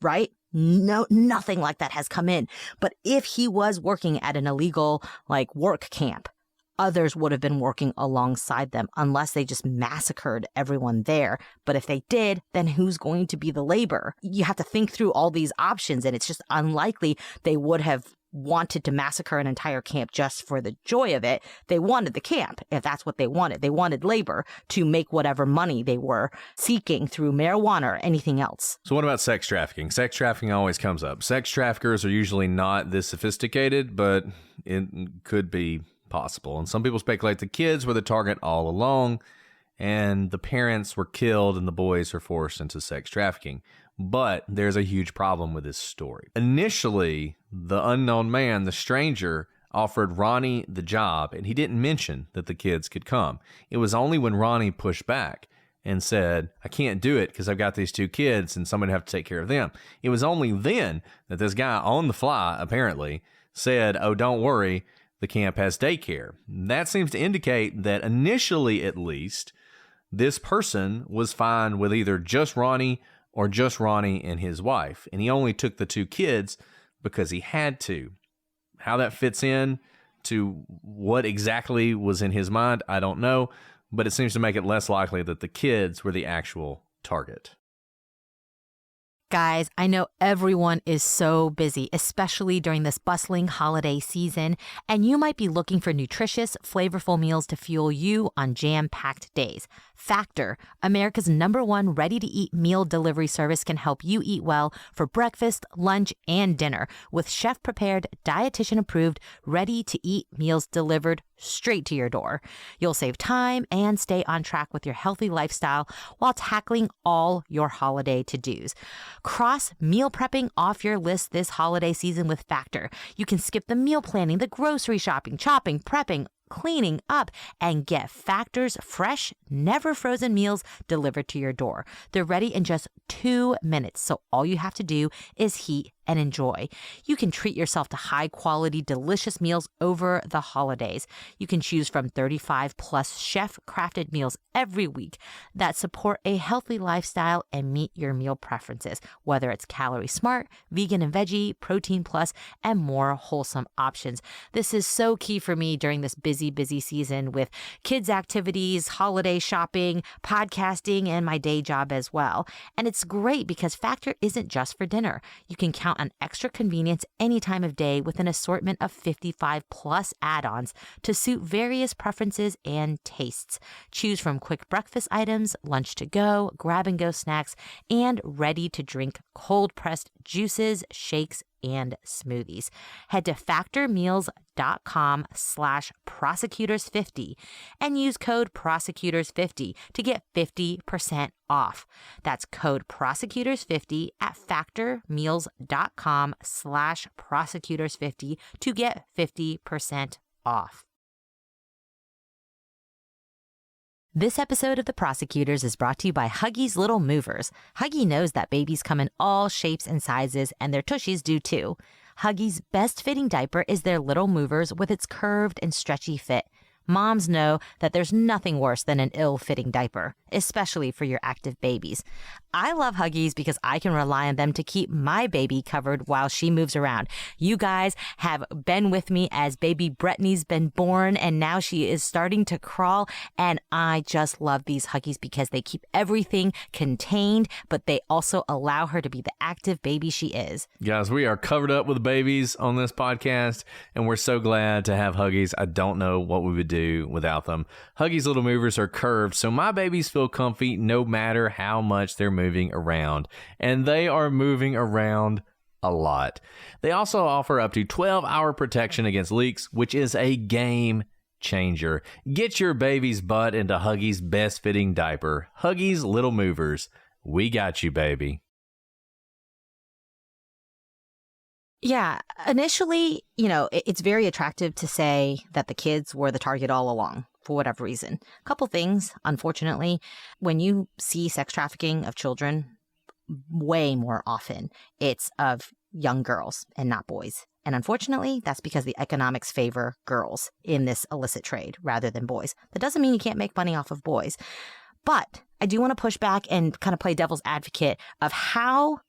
right? No, nothing like that has come in. But if he was working at an illegal like work camp, others would have been working alongside them unless they just massacred everyone there. But if they did, then who's going to be the labor? You have to think through all these options, and it's just unlikely they would have wanted to massacre an entire camp just for the joy of it. They wanted the camp, if that's what they wanted. They wanted labor to make whatever money they were seeking through marijuana or anything else. So what about sex trafficking? Sex trafficking always comes up. Sex traffickers are usually not this sophisticated, but it could be possible. And some people speculate the kids were the target all along, and the parents were killed and the boys were forced into sex trafficking. But there's a huge problem with this story. Initially, the unknown man, the stranger, offered Ronnie the job, and he didn't mention that the kids could come. It was only when Ronnie pushed back and said, I can't do it because I've got these two kids and somebody have to take care of them. It was only then that this guy on the fly, apparently, said, oh, don't worry, the camp has daycare. That seems to indicate that initially, at least, this person was fine with either just Ronnie or just Ronnie and his wife. And he only took the two kids because he had to. How that fits in to what exactly was in his mind, I don't know. But it seems to make it less likely that the kids were the actual target. Guys, I know everyone is so busy, especially during this bustling holiday season, and you might be looking for nutritious, flavorful meals to fuel you on jam-packed days. Factor, America's #1 ready-to-eat meal delivery service, can help you eat well for breakfast, lunch, and dinner with chef-prepared, dietitian-approved, ready-to-eat meals delivered straight to your door. You'll save time and stay on track with your healthy lifestyle while tackling all your holiday to-dos. Cross meal prepping off your list this holiday season with Factor. You can skip the meal planning, the grocery shopping, chopping, prepping, cleaning up, and get Factor's fresh, never frozen meals delivered to your door. They're ready in just 2 minutes, so all you have to do is heat and enjoy. You can treat yourself to high-quality, delicious meals over the holidays. You can choose from 35-plus chef-crafted meals every week that support a healthy lifestyle and meet your meal preferences, whether it's calorie smart, vegan and veggie, protein plus, and more wholesome options. This is so key for me during this busy season with kids' activities, holiday shopping, podcasting, and my day job as well. And it's great because Factor isn't just for dinner. You can count out on extra convenience any time of day with an assortment of 55 plus add-ons to suit various preferences and tastes. Choose from quick breakfast items, lunch to go, grab-and-go snacks, and ready-to-drink cold-pressed juices, shakes, and smoothies. Head to factormeals.com/prosecutors50 and use code prosecutors50 to get 50% off. That's code prosecutors50 at factormeals.com/prosecutors50 to get 50% off. This episode of The Prosecutors is brought to you by Huggies Little Movers. Huggy knows that babies come in all shapes and sizes, and their tushies do too. Huggies' best fitting diaper is their Little Movers with its curved and stretchy fit. Moms know that there's nothing worse than an ill-fitting diaper, especially for your active babies. I love Huggies because I can rely on them to keep my baby covered while she moves around. You guys have been with me as baby Brittany's been born, and now she is starting to crawl, and I just love these Huggies because they keep everything contained, but they also allow her to be the active baby she is. Guys, we are covered up with babies on this podcast, and we're so glad to have Huggies. I don't know what we would do without them. Huggies Little Movers are curved, so my babies feel comfy no matter how much they're moving around. And they are moving around a lot. They also offer up to 12-hour protection against leaks, which is a game changer. Get your baby's butt into Huggies' best fitting diaper. Huggies Little Movers. We got you, baby. Yeah, initially, it's very attractive to say that the kids were the target all along, for whatever reason. A couple things, unfortunately, when you see sex trafficking of children, way more often, it's of young girls and not boys. And unfortunately, that's because the economics favor girls in this illicit trade rather than boys. That doesn't mean you can't make money off of boys. But I do want to push back and kind of play devil's advocate of how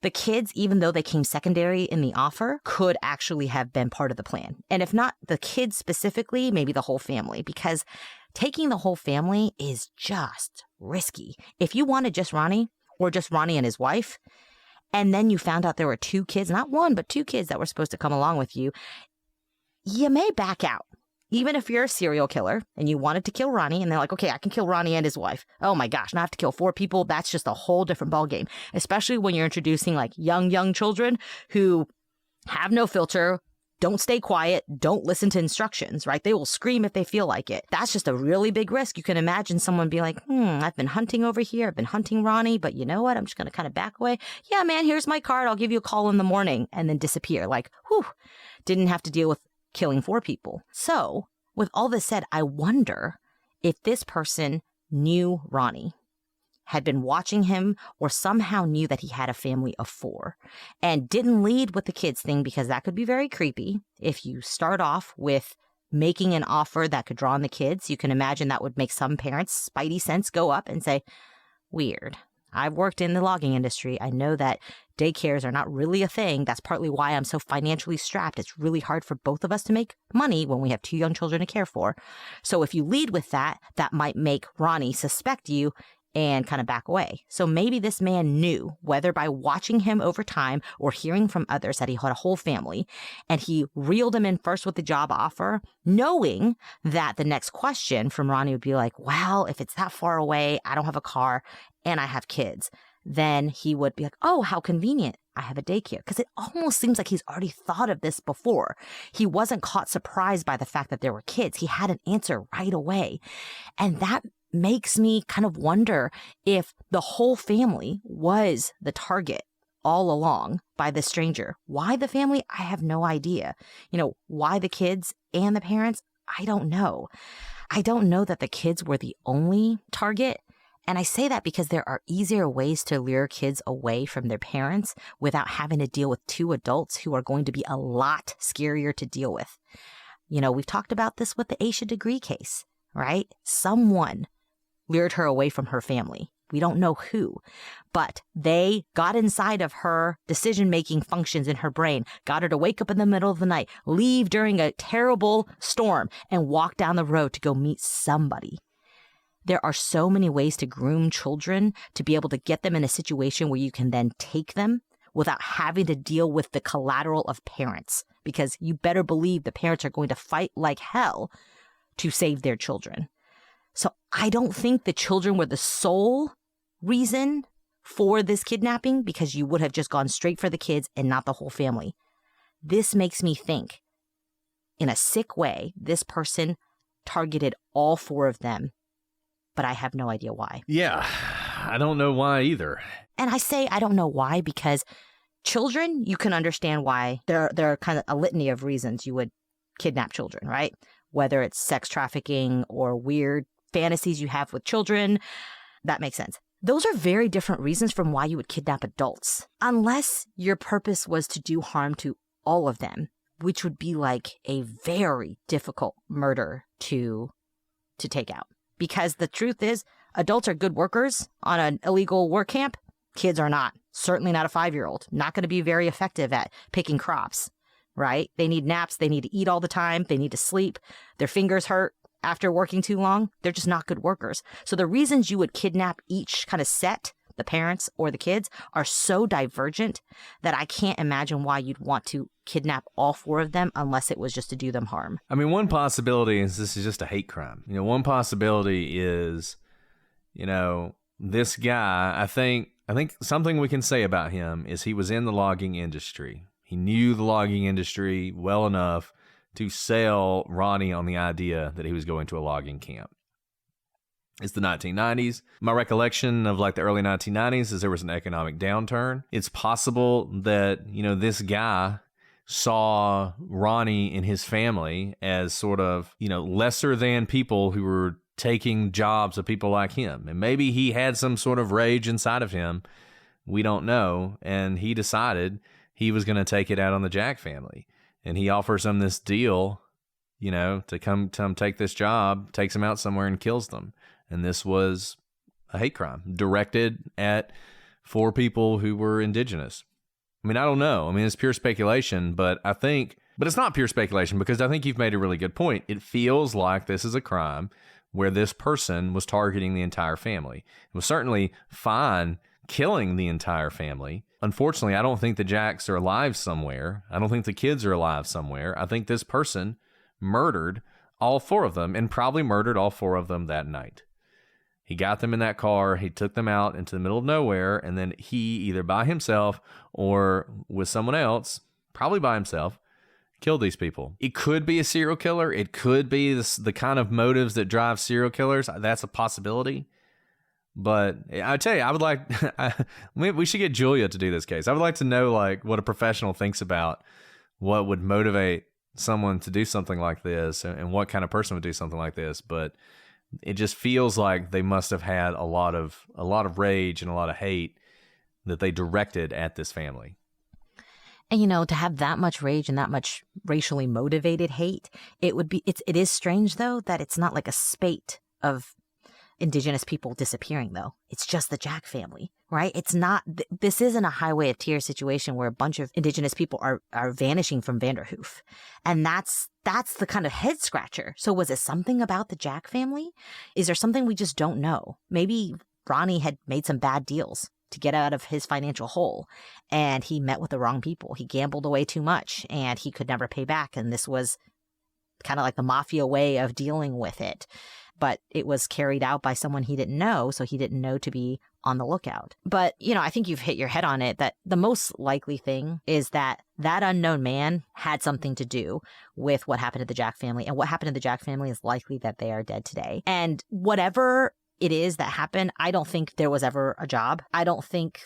the kids, even though they came secondary in the offer, could actually have been part of the plan. And if not the kids specifically, maybe the whole family, because taking the whole family is just risky. If you wanted just Ronnie or just Ronnie and his wife, and then you found out there were two kids, not one, but two kids that were supposed to come along with you, you may back out. Even if you're a serial killer and you wanted to kill Ronnie and they're like, okay, I can kill Ronnie and his wife. Oh my gosh, now I have to kill 4 people. That's just a whole different ballgame, especially when you're introducing like young children who have no filter, don't stay quiet, don't listen to instructions, right? They will scream if they feel like it. That's just a really big risk. You can imagine someone be like, I've been hunting over here. I've been hunting Ronnie, but you know what? I'm just going to kind of back away. Yeah, man, here's my card. I'll give you a call in the morning, and then disappear. Like, didn't have to deal with killing 4 people. So, with all this said, I wonder if this person knew Ronnie, had been watching him, or somehow knew that he had a family of 4, and didn't lead with the kids thing, because that could be very creepy. If you start off with making an offer that could draw in the kids, you can imagine that would make some parents' spidey sense go up and say, weird. I've worked in the logging industry. I know that daycares are not really a thing. That's partly why I'm so financially strapped. It's really hard for both of us to make money when we have 2 young children to care for. So if you lead with that, that might make Ronnie suspect you and kind of back away. So maybe this man knew, whether by watching him over time or hearing from others, that he had a whole family, and he reeled him in first with the job offer, knowing that the next question from Ronnie would be like, well, if it's that far away, I don't have a car, and I have kids. Then he would be like, oh, how convenient. I have a daycare. Because it almost seems like he's already thought of this before. He wasn't caught surprised by the fact that there were kids. He had an answer right away. And that makes me kind of wonder if the whole family was the target all along by the stranger. Why the family? I have no idea. Why the kids and the parents? I don't know. I don't know that the kids were the only target. And I say that because there are easier ways to lure kids away from their parents without having to deal with 2 adults who are going to be a lot scarier to deal with. We've talked about this with the Aisha Degree case, right? Someone lured her away from her family. We don't know who, but they got inside of her decision-making functions in her brain, got her to wake up in the middle of the night, leave during a terrible storm, and walk down the road to go meet somebody. There are so many ways to groom children to be able to get them in a situation where you can then take them without having to deal with the collateral of parents, because you better believe the parents are going to fight like hell to save their children. So I don't think the children were the sole reason for this kidnapping, because you would have just gone straight for the kids and not the whole family. This makes me think, in a sick way, this person targeted all 4 of them, but I have no idea why. Yeah, I don't know why either. And I say I don't know why because children, you can understand why. There are kind of a litany of reasons you would kidnap children, right? Whether it's sex trafficking or weird fantasies you have with children, that makes sense. Those are very different reasons from why you would kidnap adults, unless your purpose was to do harm to all of them, which would be like a very difficult murder to take out. Because the truth is, adults are good workers on an illegal work camp. Kids are not. Certainly not a 5-year-old. Not going to be very effective at picking crops, right? They need naps. They need to eat all the time. They need to sleep. Their fingers hurt after working too long. They're just not good workers. So the reasons you would kidnap each kind of set, the parents or the kids, are so divergent that I can't imagine why you'd want to kidnap all 4 of them unless it was just to do them harm. I mean, one possibility is this is just a hate crime. One possibility is, this guy, I think something we can say about him is he was in the logging industry. He knew the logging industry well enough to sell Ronnie on the idea that he was going to a logging camp. It's the 1990s. My recollection of the early 1990s is there was an economic downturn. It's possible that, this guy saw Ronnie and his family as sort of, lesser than people who were taking jobs of people like him. And maybe he had some sort of rage inside of him. We don't know. And he decided he was going to take it out on the Jack family. And he offers them this deal, to come take this job, takes them out somewhere and kills them. And this was a hate crime directed at 4 people who were indigenous. I mean, I don't know. I mean, it's pure speculation, but it's not pure speculation because I think you've made a really good point. It feels like this is a crime where this person was targeting the entire family. It was certainly fine killing the entire family. Unfortunately, I don't think the Jacks are alive somewhere. I don't think the kids are alive somewhere. I think this person murdered all 4 of them and probably murdered all 4 of them that night. He got them in that car, he took them out into the middle of nowhere, and then he, either by himself or with someone else, probably by himself, killed these people. It could be a serial killer. It could be the kind of motives that drive serial killers. That's a possibility. But I tell you, I would like, we should get Julia to do this case. I would like to know what a professional thinks about what would motivate someone to do something like this and what kind of person would do something like this. But it just feels like they must have had a lot of rage and a lot of hate that they directed at this family. And to have that much rage and that much racially motivated hate, it is strange though that it's not like a spate of indigenous people disappearing though. It's just the Jack family, right? It's not, this isn't a Highway of Tears situation where a bunch of indigenous people are vanishing from Vanderhoof. And that's the kind of head scratcher. So was it something about the Jack family? Is there something we just don't know? Maybe Ronnie had made some bad deals to get out of his financial hole and he met with the wrong people. He gambled away too much and he could never pay back. And this was kind of like the mafia way of dealing with it. But it was carried out by someone he didn't know, so he didn't know to be on the lookout. But, I think you've hit your head on it, that the most likely thing is that unknown man had something to do with what happened to the Jack family. And what happened to the Jack family is likely that they are dead today. And whatever it is that happened, I don't think there was ever a job. I don't think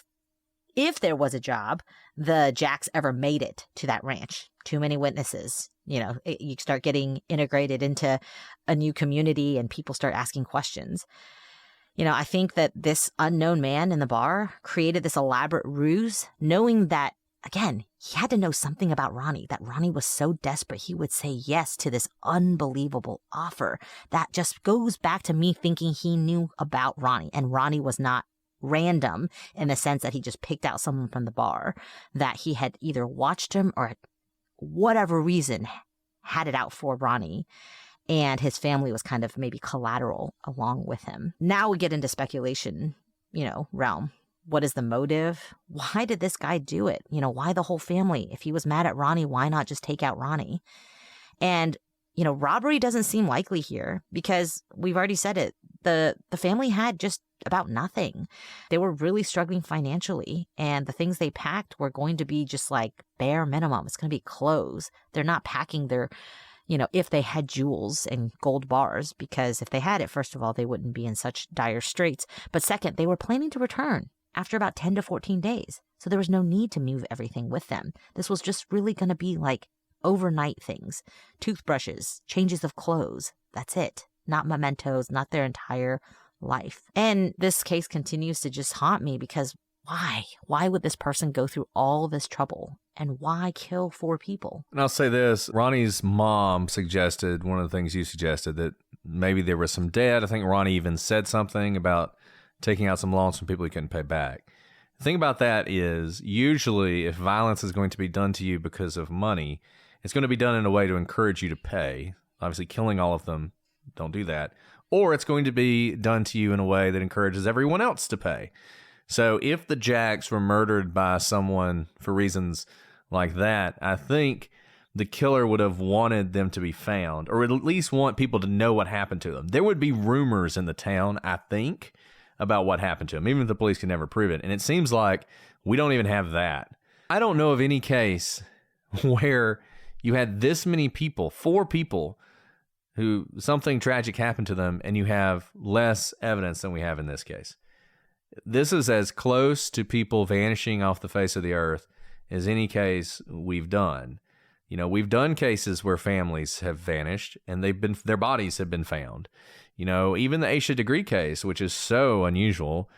if there was a job, the Jacks ever made it to that ranch. Too many witnesses. You start getting integrated into a new community and people start asking questions. I think that this unknown man in the bar created this elaborate ruse, knowing that, again, he had to know something about Ronnie, that Ronnie was so desperate he would say yes to this unbelievable offer. That just goes back to me thinking he knew about Ronnie, and Ronnie was not random in the sense that he just picked out someone from the bar, that he had either watched him or whatever reason had it out for Ronnie, and his family was kind of maybe collateral along with him. Now we get into speculation, realm. What is the motive? Why did this guy do it? Why the whole family? If he was mad at Ronnie, why not just take out Ronnie? And, robbery doesn't seem likely here because we've already said it. The family had just about nothing. They were really struggling financially, and the things they packed were going to be just like bare minimum. It's going to be clothes. They're not packing their, if they had jewels and gold bars, because if they had it, first of all, they wouldn't be in such dire straits. But second, they were planning to return after about 10 to 14 days. So there was no need to move everything with them. This was just really going to be like overnight things, toothbrushes, changes of clothes. That's it. Not mementos, not their entire life. And this case continues to just haunt me because why? Why would this person go through all this trouble? And why kill 4 people? And I'll say this, Ronnie's mom suggested, one of the things you suggested, that maybe there was some debt. I think Ronnie even said something about taking out some loans from people he couldn't pay back. The thing about that is, usually if violence is going to be done to you because of money, it's going to be done in a way to encourage you to pay. Obviously, killing all of them, don't do that. Or it's going to be done to you in a way that encourages everyone else to pay. So if the Jacks were murdered by someone for reasons like that, I think the killer would have wanted them to be found, or at least want people to know what happened to them. There would be rumors in the town, I think, about what happened to them, even if the police can never prove it. And it seems like we don't even have that. I don't know of any case where you had this many people, 4 people, who something tragic happened to them, and you have less evidence than we have in this case. This is as close to people vanishing off the face of the earth as any case we've done. We've done cases where families have vanished and their bodies have been found. Even the Aisha Degree case, which is so unusual.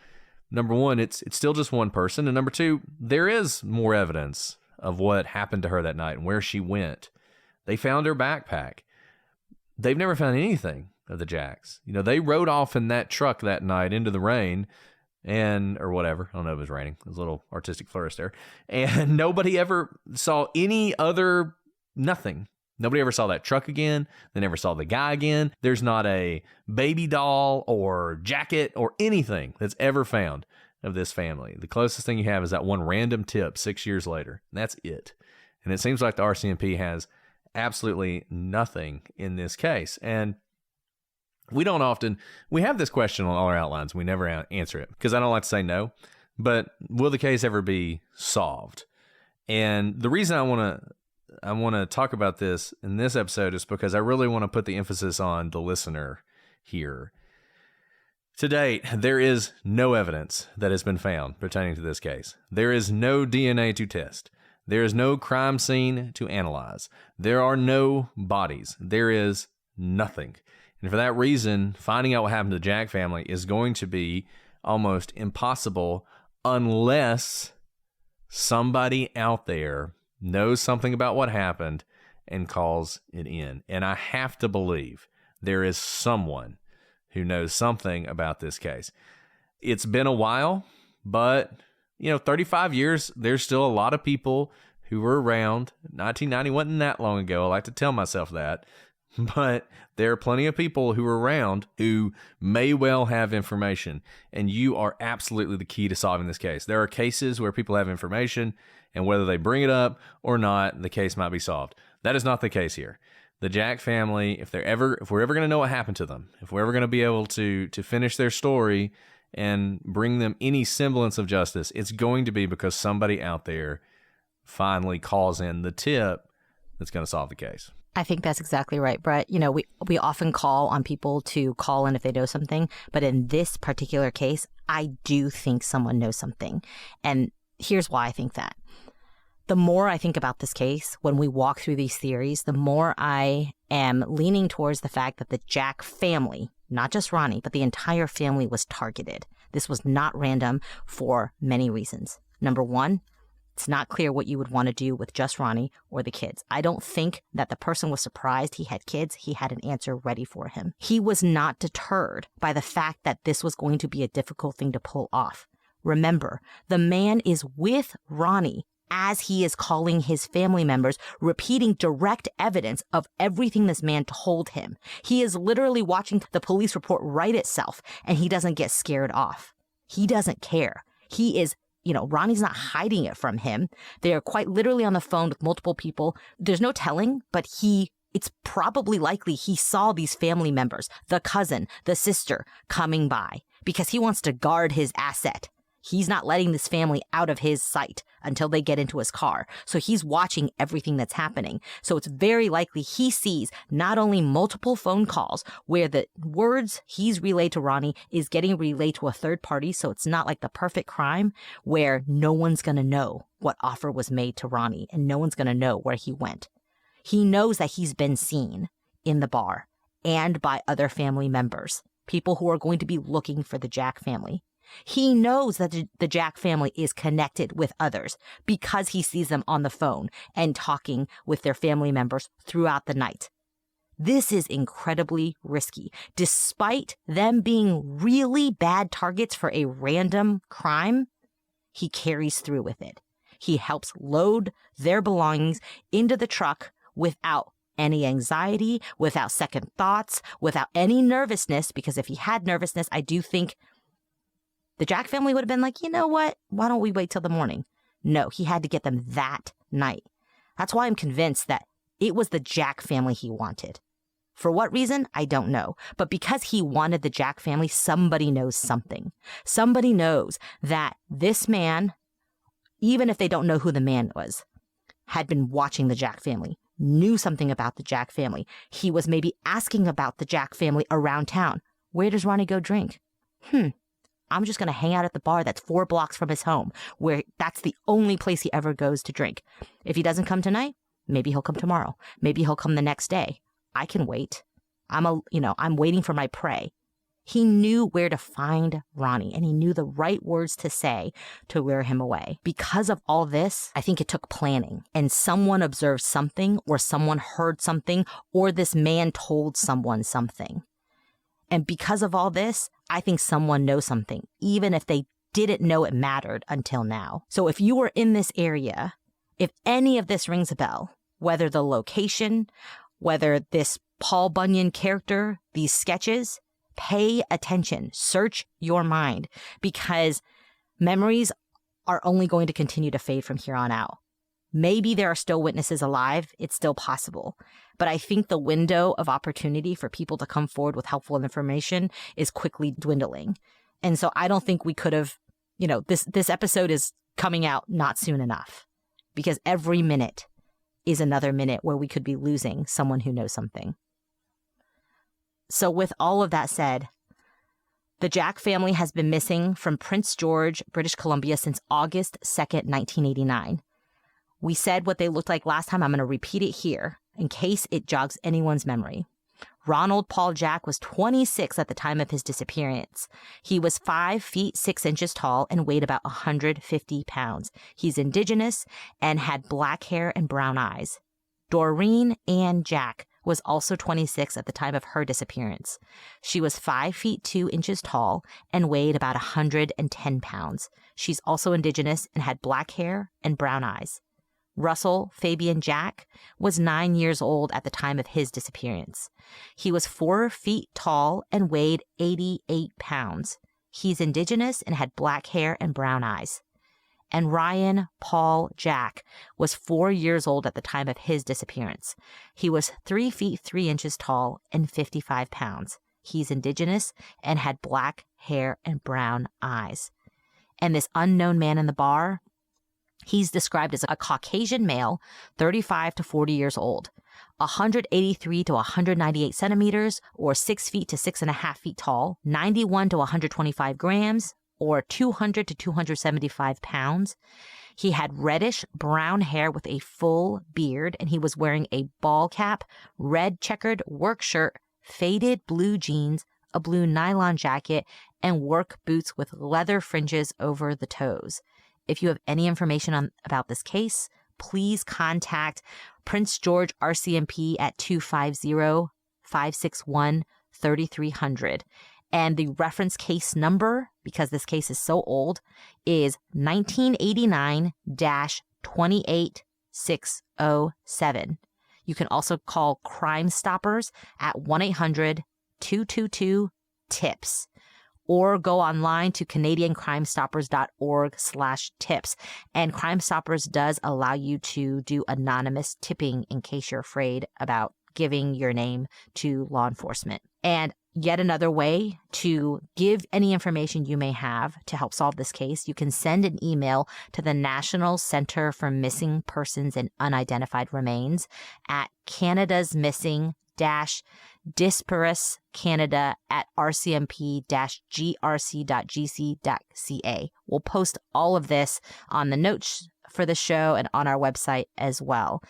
Number one, it's still just one person. And number two, there is more evidence of what happened to her that night and where she went. They found her backpack. They've never found anything of the Jacks. They rode off in that truck that night into the rain or whatever. I don't know if it was raining. There's a little artistic flourish there. And nobody ever saw nothing. Nobody ever saw that truck again. They never saw the guy again. There's not a baby doll or jacket or anything that's ever found of this family. The closest thing you have is that one random tip 6 years later. And that's it. And it seems like the RCMP has absolutely nothing in this case. And we have this question on all our outlines. We never answer it because I don't like to say no, but will the case ever be solved? And the reason I want to talk about this in this episode is because I really want to put the emphasis on the listener here. To date, there is no evidence that has been found pertaining to this case. There is no DNA to test. There is no crime scene to analyze. There are no bodies. There is nothing. And for that reason, finding out what happened to the Jack family is going to be almost impossible unless somebody out there knows something about what happened and calls it in. And I have to believe there is someone who knows something about this case. It's been a while, but 35 years, there's still a lot of people who were around. 1990 wasn't that long ago. I like to tell myself that. But there are plenty of people who are around who may well have information, and you are absolutely the key to solving this case. There are cases where people have information, and whether they bring it up or not, the case might be solved. That is not the case here. The Jack family, if we're ever going to know what happened to them, if we're ever going to be able to finish their story and bring them any semblance of justice, it's going to be because somebody out there finally calls in the tip that's going to solve the case. I think that's exactly right, Brett. We often call on people to call in if they know something, but in this particular case, I do think someone knows something. And here's why I think that. The more I think about this case, when we walk through these theories, the more I am leaning towards the fact that the Jack family, not just Ronnie, but the entire family was targeted. This was not random for many reasons. Number one, it's not clear what you would want to do with just Ronnie or the kids. I don't think that the person was surprised he had kids. He had an answer ready for him. He was not deterred by the fact that this was going to be a difficult thing to pull off. Remember, the man is with Ronnie as he is calling his family members, repeating direct evidence of everything this man told him. He is literally watching the police report write itself, and he doesn't get scared off. He doesn't care. He is, Ronnie's not hiding it from him. They are quite literally on the phone with multiple people. There's no telling, but it's probably likely he saw these family members, the cousin, the sister, coming by because he wants to guard his asset. He's not letting this family out of his sight until they get into his car. So he's watching everything that's happening. So it's very likely he sees not only multiple phone calls where the words he's relayed to Ronnie is getting relayed to a third party. So it's not like the perfect crime where no one's going to know what offer was made to Ronnie and no one's going to know where he went. He knows that he's been seen in the bar and by other family members, people who are going to be looking for the Jack family. He knows that the Jack family is connected with others because he sees them on the phone and talking with their family members throughout the night. This is incredibly risky. Despite them being really bad targets for a random crime, he carries through with it. He helps load their belongings into the truck without any anxiety, without second thoughts, without any nervousness, because if he had nervousness, I do think the Jack family would have been like, you know what? Why don't we wait till the morning? No, he had to get them that night. That's why I'm convinced that it was the Jack family he wanted. For what reason? I don't know. But because he wanted the Jack family, somebody knows something. Somebody knows that this man, even if they don't know who the man was, had been watching the Jack family, knew something about the Jack family. He was maybe asking about the Jack family around town. Where does Ronnie go drink? I'm just going to hang out at the bar that's 4 blocks from his home, where that's the only place he ever goes to drink. If he doesn't come tonight, maybe he'll come tomorrow. Maybe he'll come the next day. I can wait. I'm waiting for my prey. He knew where to find Ronnie, and he knew the right words to say to lure him away. Because of all this, I think it took planning, and someone observed something, or someone heard something, or this man told someone something. And because of all this, I think someone knows something, even if they didn't know it mattered until now. So if you were in this area, if any of this rings a bell, whether the location, whether this Paul Bunyan character, these sketches, pay attention, search your mind, because memories are only going to continue to fade from here on out. Maybe there are still witnesses alive. It's still possible. But I think the window of opportunity for people to come forward with helpful information is quickly dwindling. And so I don't think we could have, this episode is coming out not soon enough, because every minute is another minute where we could be losing someone who knows something. So with all of that said, the Jack family has been missing from Prince George, British Columbia since August 2nd, 1989. We said what they looked like last time. I'm going to repeat it here in case it jogs anyone's memory. Ronald Paul Jack was 26 at the time of his disappearance. He was 5 feet 6 inches tall and weighed about 150 pounds. He's indigenous and had black hair and brown eyes. Doreen Ann Jack was also 26 at the time of her disappearance. She was 5 feet 2 inches tall and weighed about 110 pounds. She's also indigenous and had black hair and brown eyes. Russell Fabian Jack was 9 years old at the time of his disappearance. He was 4 feet tall and weighed 88 pounds. He's indigenous and had black hair and brown eyes. And Ryan Paul Jack was 4 years old at the time of his disappearance. He was 3 feet 3 inches tall and 55 pounds. He's indigenous and had black hair and brown eyes. And this unknown man in the bar, he's described as a Caucasian male, 35 to 40 years old, 183 to 198 centimeters, or 6 feet to 6.5 feet tall, 91 to 125 grams, or 200 to 275 pounds. He had reddish brown hair with a full beard, and he was wearing a ball cap, red checkered work shirt, faded blue jeans, a blue nylon jacket, and work boots with leather fringes over the toes. If you have any information about this case, please contact Prince George RCMP at 250-561-3300. And the reference case number, because this case is so old, is 1989-28607. You can also call Crime Stoppers at 1-800-222-TIPS. or go online to CanadianCrimeStoppers.org/tips. And Crime Stoppers does allow you to do anonymous tipping in case you're afraid about giving your name to law enforcement. And yet another way to give any information you may have to help solve this case, you can send an email to the National Center for Missing Persons and Unidentified Remains at Canada's Missing Disparis Canada at rcmp-grc.gc.ca. We'll post all of this on the notes for the show and on our website as well.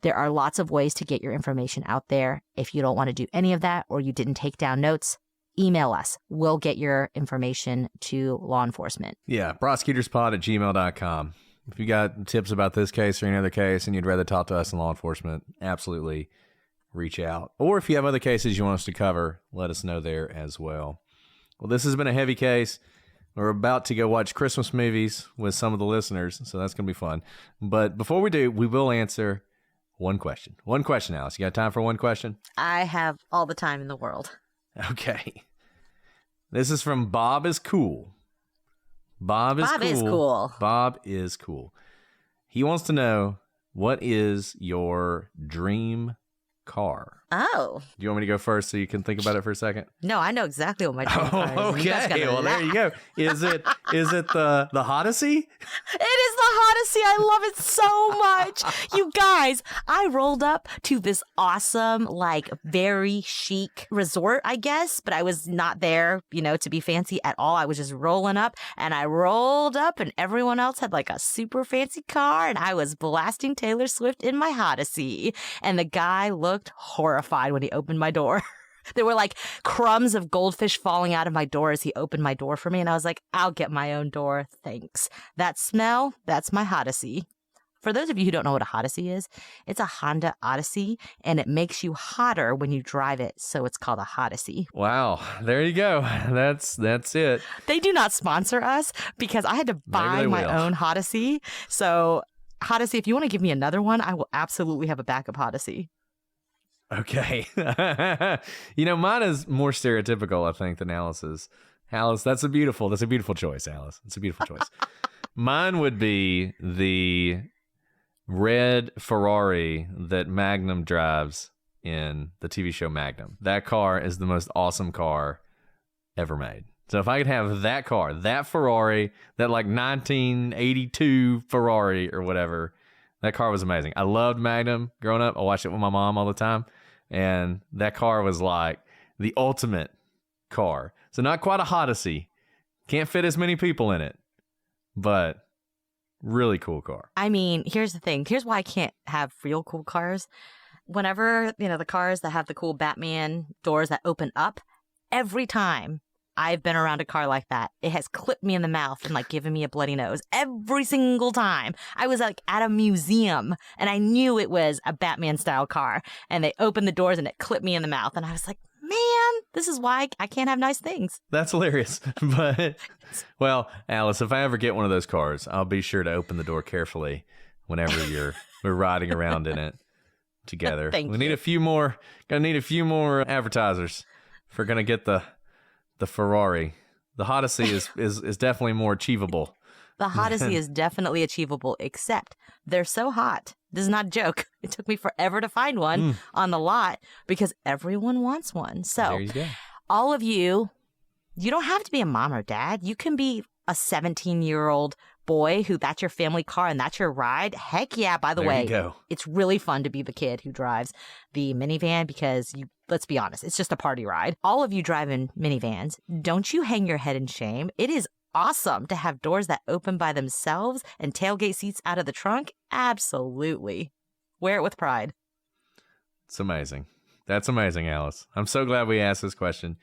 There are lots of ways to get your information out there. If you don't want to do any of that or you didn't take down notes, email us. We'll get your information to law enforcement. Yeah, prosecutorspod@gmail.com. If you got tips about this case or any other case and you'd rather talk to us in law enforcement, absolutely reach out. Or if you have other cases you want us to cover, let us know there as well. Well, this has been a heavy case. We're about to go watch Christmas movies with some of the listeners, so that's going to be fun. But before we do, we will answer one question. One question, Alice. You got time for one question? I have all the time in the world. Okay. This is from Bob is Cool. Bob is cool. Bob is cool. He wants to know, what is your dream car? Oh. Do you want me to go first so you can think about it for a second? No, I know exactly what my dream car is. Okay, well, there you go. Is it the Highdesy? It is the Highdesy. I love it so much. You guys, I rolled up to this awesome, like, very chic resort, I guess, but I was not there, to be fancy at all. I was just rolling up, and I rolled up, and everyone else had, like, a super fancy car, and I was blasting Taylor Swift in my Highdesy, and the guy looked horrified when he opened my door. There were like crumbs of goldfish falling out of my door as he opened my door for me. And I was like, I'll get my own door. Thanks. That smell, that's my Highdesy. For those of you who don't know what a Highdesy is, it's a Honda Odyssey and it makes you hotter when you drive it. So it's called a Highdesy. Wow. There you go. That's it. They do not sponsor us because I had to buy my own Highdesy. So Highdesy, if you want to give me another one, I will absolutely have a backup Highdesy. Okay. Mine is more stereotypical, I think, than Alice's. Alice, that's a beautiful choice, Alice. It's a beautiful choice. Mine would be the red Ferrari that Magnum drives in the TV show Magnum. That car is the most awesome car ever made. So if I could have that car, that Ferrari, that like 1982 Ferrari or whatever, that car was amazing. I loved Magnum growing up. I watched it with my mom all the time. And that car was like the ultimate car. So not quite a Highdesy. Can't fit as many people in it. But really cool car. I mean, here's the thing. Here's why I can't have real cool cars. Whenever, the cars that have the cool Batman doors that open up, every time I've been around a car like that, it has clipped me in the mouth and like given me a bloody nose every single time. I was like at a museum and I knew it was a Batman style car and they opened the doors and it clipped me in the mouth and I was like, man, this is why I can't have nice things. That's hilarious. But, well, Alice, if I ever get one of those cars, I'll be sure to open the door carefully whenever we're riding around in it together. Thank you. Need a few more advertisers if we're gonna get the Ferrari. The Highdesy is definitely more achievable. The Highdesy is definitely achievable, except they're so hot. This is not a joke. It took me forever to find one on the lot because everyone wants one. So there you go. All of you don't have to be a mom or dad. You can be a 17-year-old boy who that's your family car and that's your ride. Heck yeah. By the way, it's really fun to be the kid who drives the minivan because let's be honest, it's just a party ride. All of you driving minivans, don't you hang your head in shame. It is awesome to have doors that open by themselves and tailgate seats out of the trunk. Absolutely. Wear it with pride. It's amazing. That's amazing, Alice. I'm so glad we asked this question.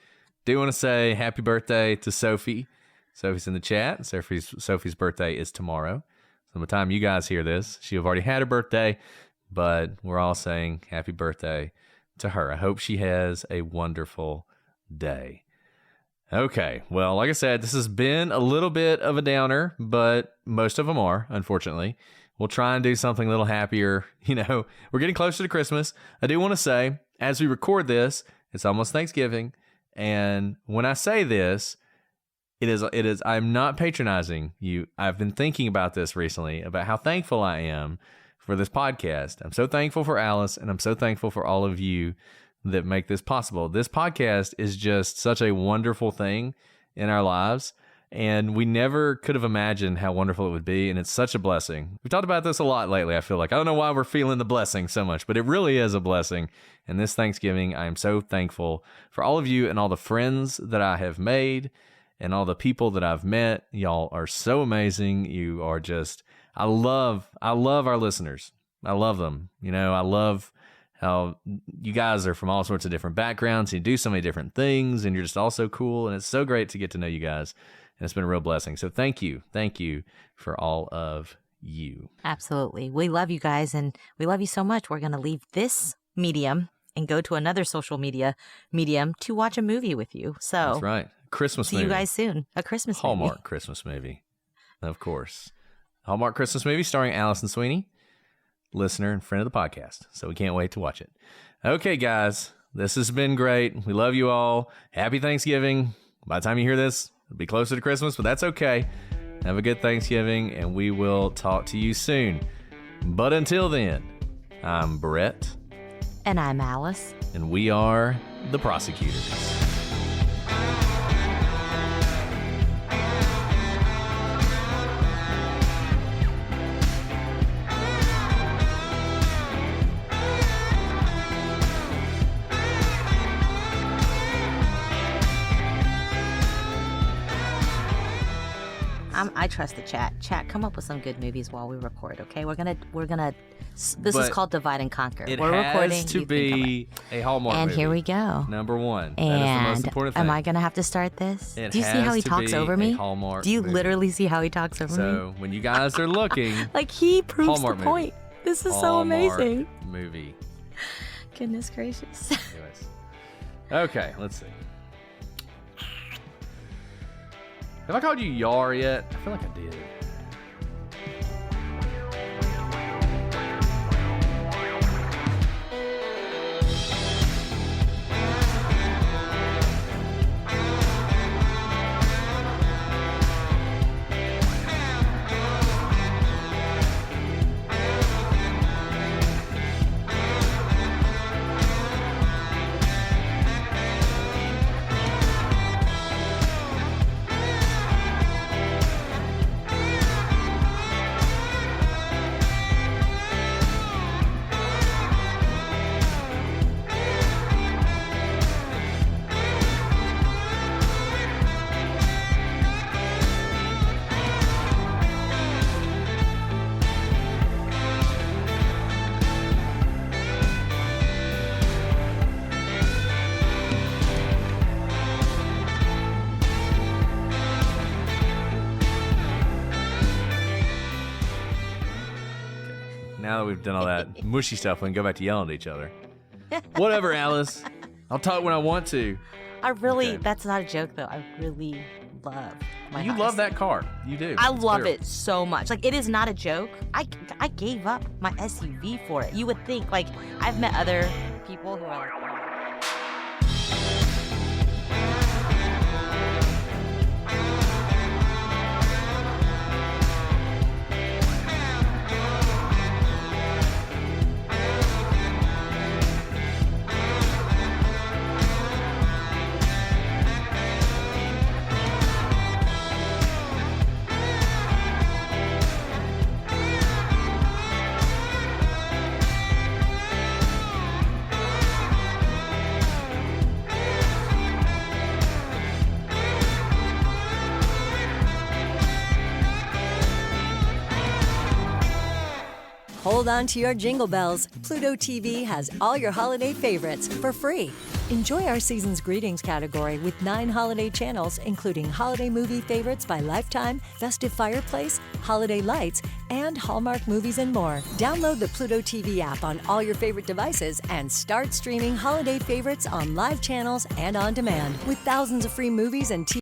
Do want to say happy birthday to Sophie. Sophie's in the chat. Sophie's birthday is tomorrow. So by the time you guys hear this, she'll have already had her birthday, but we're all saying happy birthday to her. I hope she has a wonderful day. Okay, well, like I said, this has been a little bit of a downer, but most of them are, unfortunately. We'll try and do something a little happier. We're getting closer to Christmas. I do want to say, as we record this, it's almost Thanksgiving, and when I say this, It is. I'm not patronizing you. I've been thinking about this recently, about how thankful I am for this podcast. I'm so thankful for Alice, and I'm so thankful for all of you that make this possible. This podcast is just such a wonderful thing in our lives, and we never could have imagined how wonderful it would be, and it's such a blessing. We've talked about this a lot lately, I feel like. I don't know why we're feeling the blessing so much, but it really is a blessing. And this Thanksgiving, I am so thankful for all of you and all the friends that I have made and all the people that I've met. Y'all are so amazing. You are just, I love our listeners. I love them. You know, I love how you guys are from all sorts of different backgrounds. You do so many different things, and you're just all so cool. And it's so great to get to know you guys. And it's been a real blessing. So thank you. Thank you for all of you. Absolutely. We love you guys, and we love you so much. We're going to leave this medium and go to another social media medium to watch a movie with you. So that's right. Christmas see movie. you guys soon. A Christmas Hallmark movie. Christmas movie. Of course. Hallmark Christmas movie starring Allison Sweeney, listener and friend of the podcast. So we can't wait to watch it. Okay, guys, this has been great. We love you all. Happy Thanksgiving. By the time you hear this, it'll be closer to Christmas, but that's okay. Have a good Thanksgiving, and we will talk to you soon. But until then, I'm Brett. And I'm Alice. And we are the prosecutors. I trust the chat. Chat, come up with some good movies while we record, okay? We're gonna. This is called Divide and Conquer. We're recording. To be a Hallmark and movie. here we go. Number one. And that is the most important thing. am I gonna have to start this? It Do you see how he has to talks be over a me? Hallmark Do you movie. literally see how he talks over me? So when you guys are looking, like he proves Hallmark the movie. point. This is so Hallmark amazing. Movie. Goodness gracious. Anyways. Okay, let's see. Have I called you Yar yet? I feel like I did. Now that we've done all that mushy stuff, we can go back to yelling at each other. Whatever, Alice. I'll talk when I want to. Okay. Okay. That's not a joke though. I really love my You house. love that car. You do. I It's love clear. it so much. Like, it is not a joke. I gave up my SUV for it. You would think, like, I've met other people who are like, Hold on to your jingle bells. Pluto TV has all your holiday favorites for free. Enjoy our season's greetings category with 9 holiday channels, including holiday movie favorites by Lifetime, Festive Fireplace, Holiday Lights, and Hallmark movies and more. Download the Pluto TV app on all your favorite devices and start streaming holiday favorites on live channels and on demand. With thousands of free movies and TV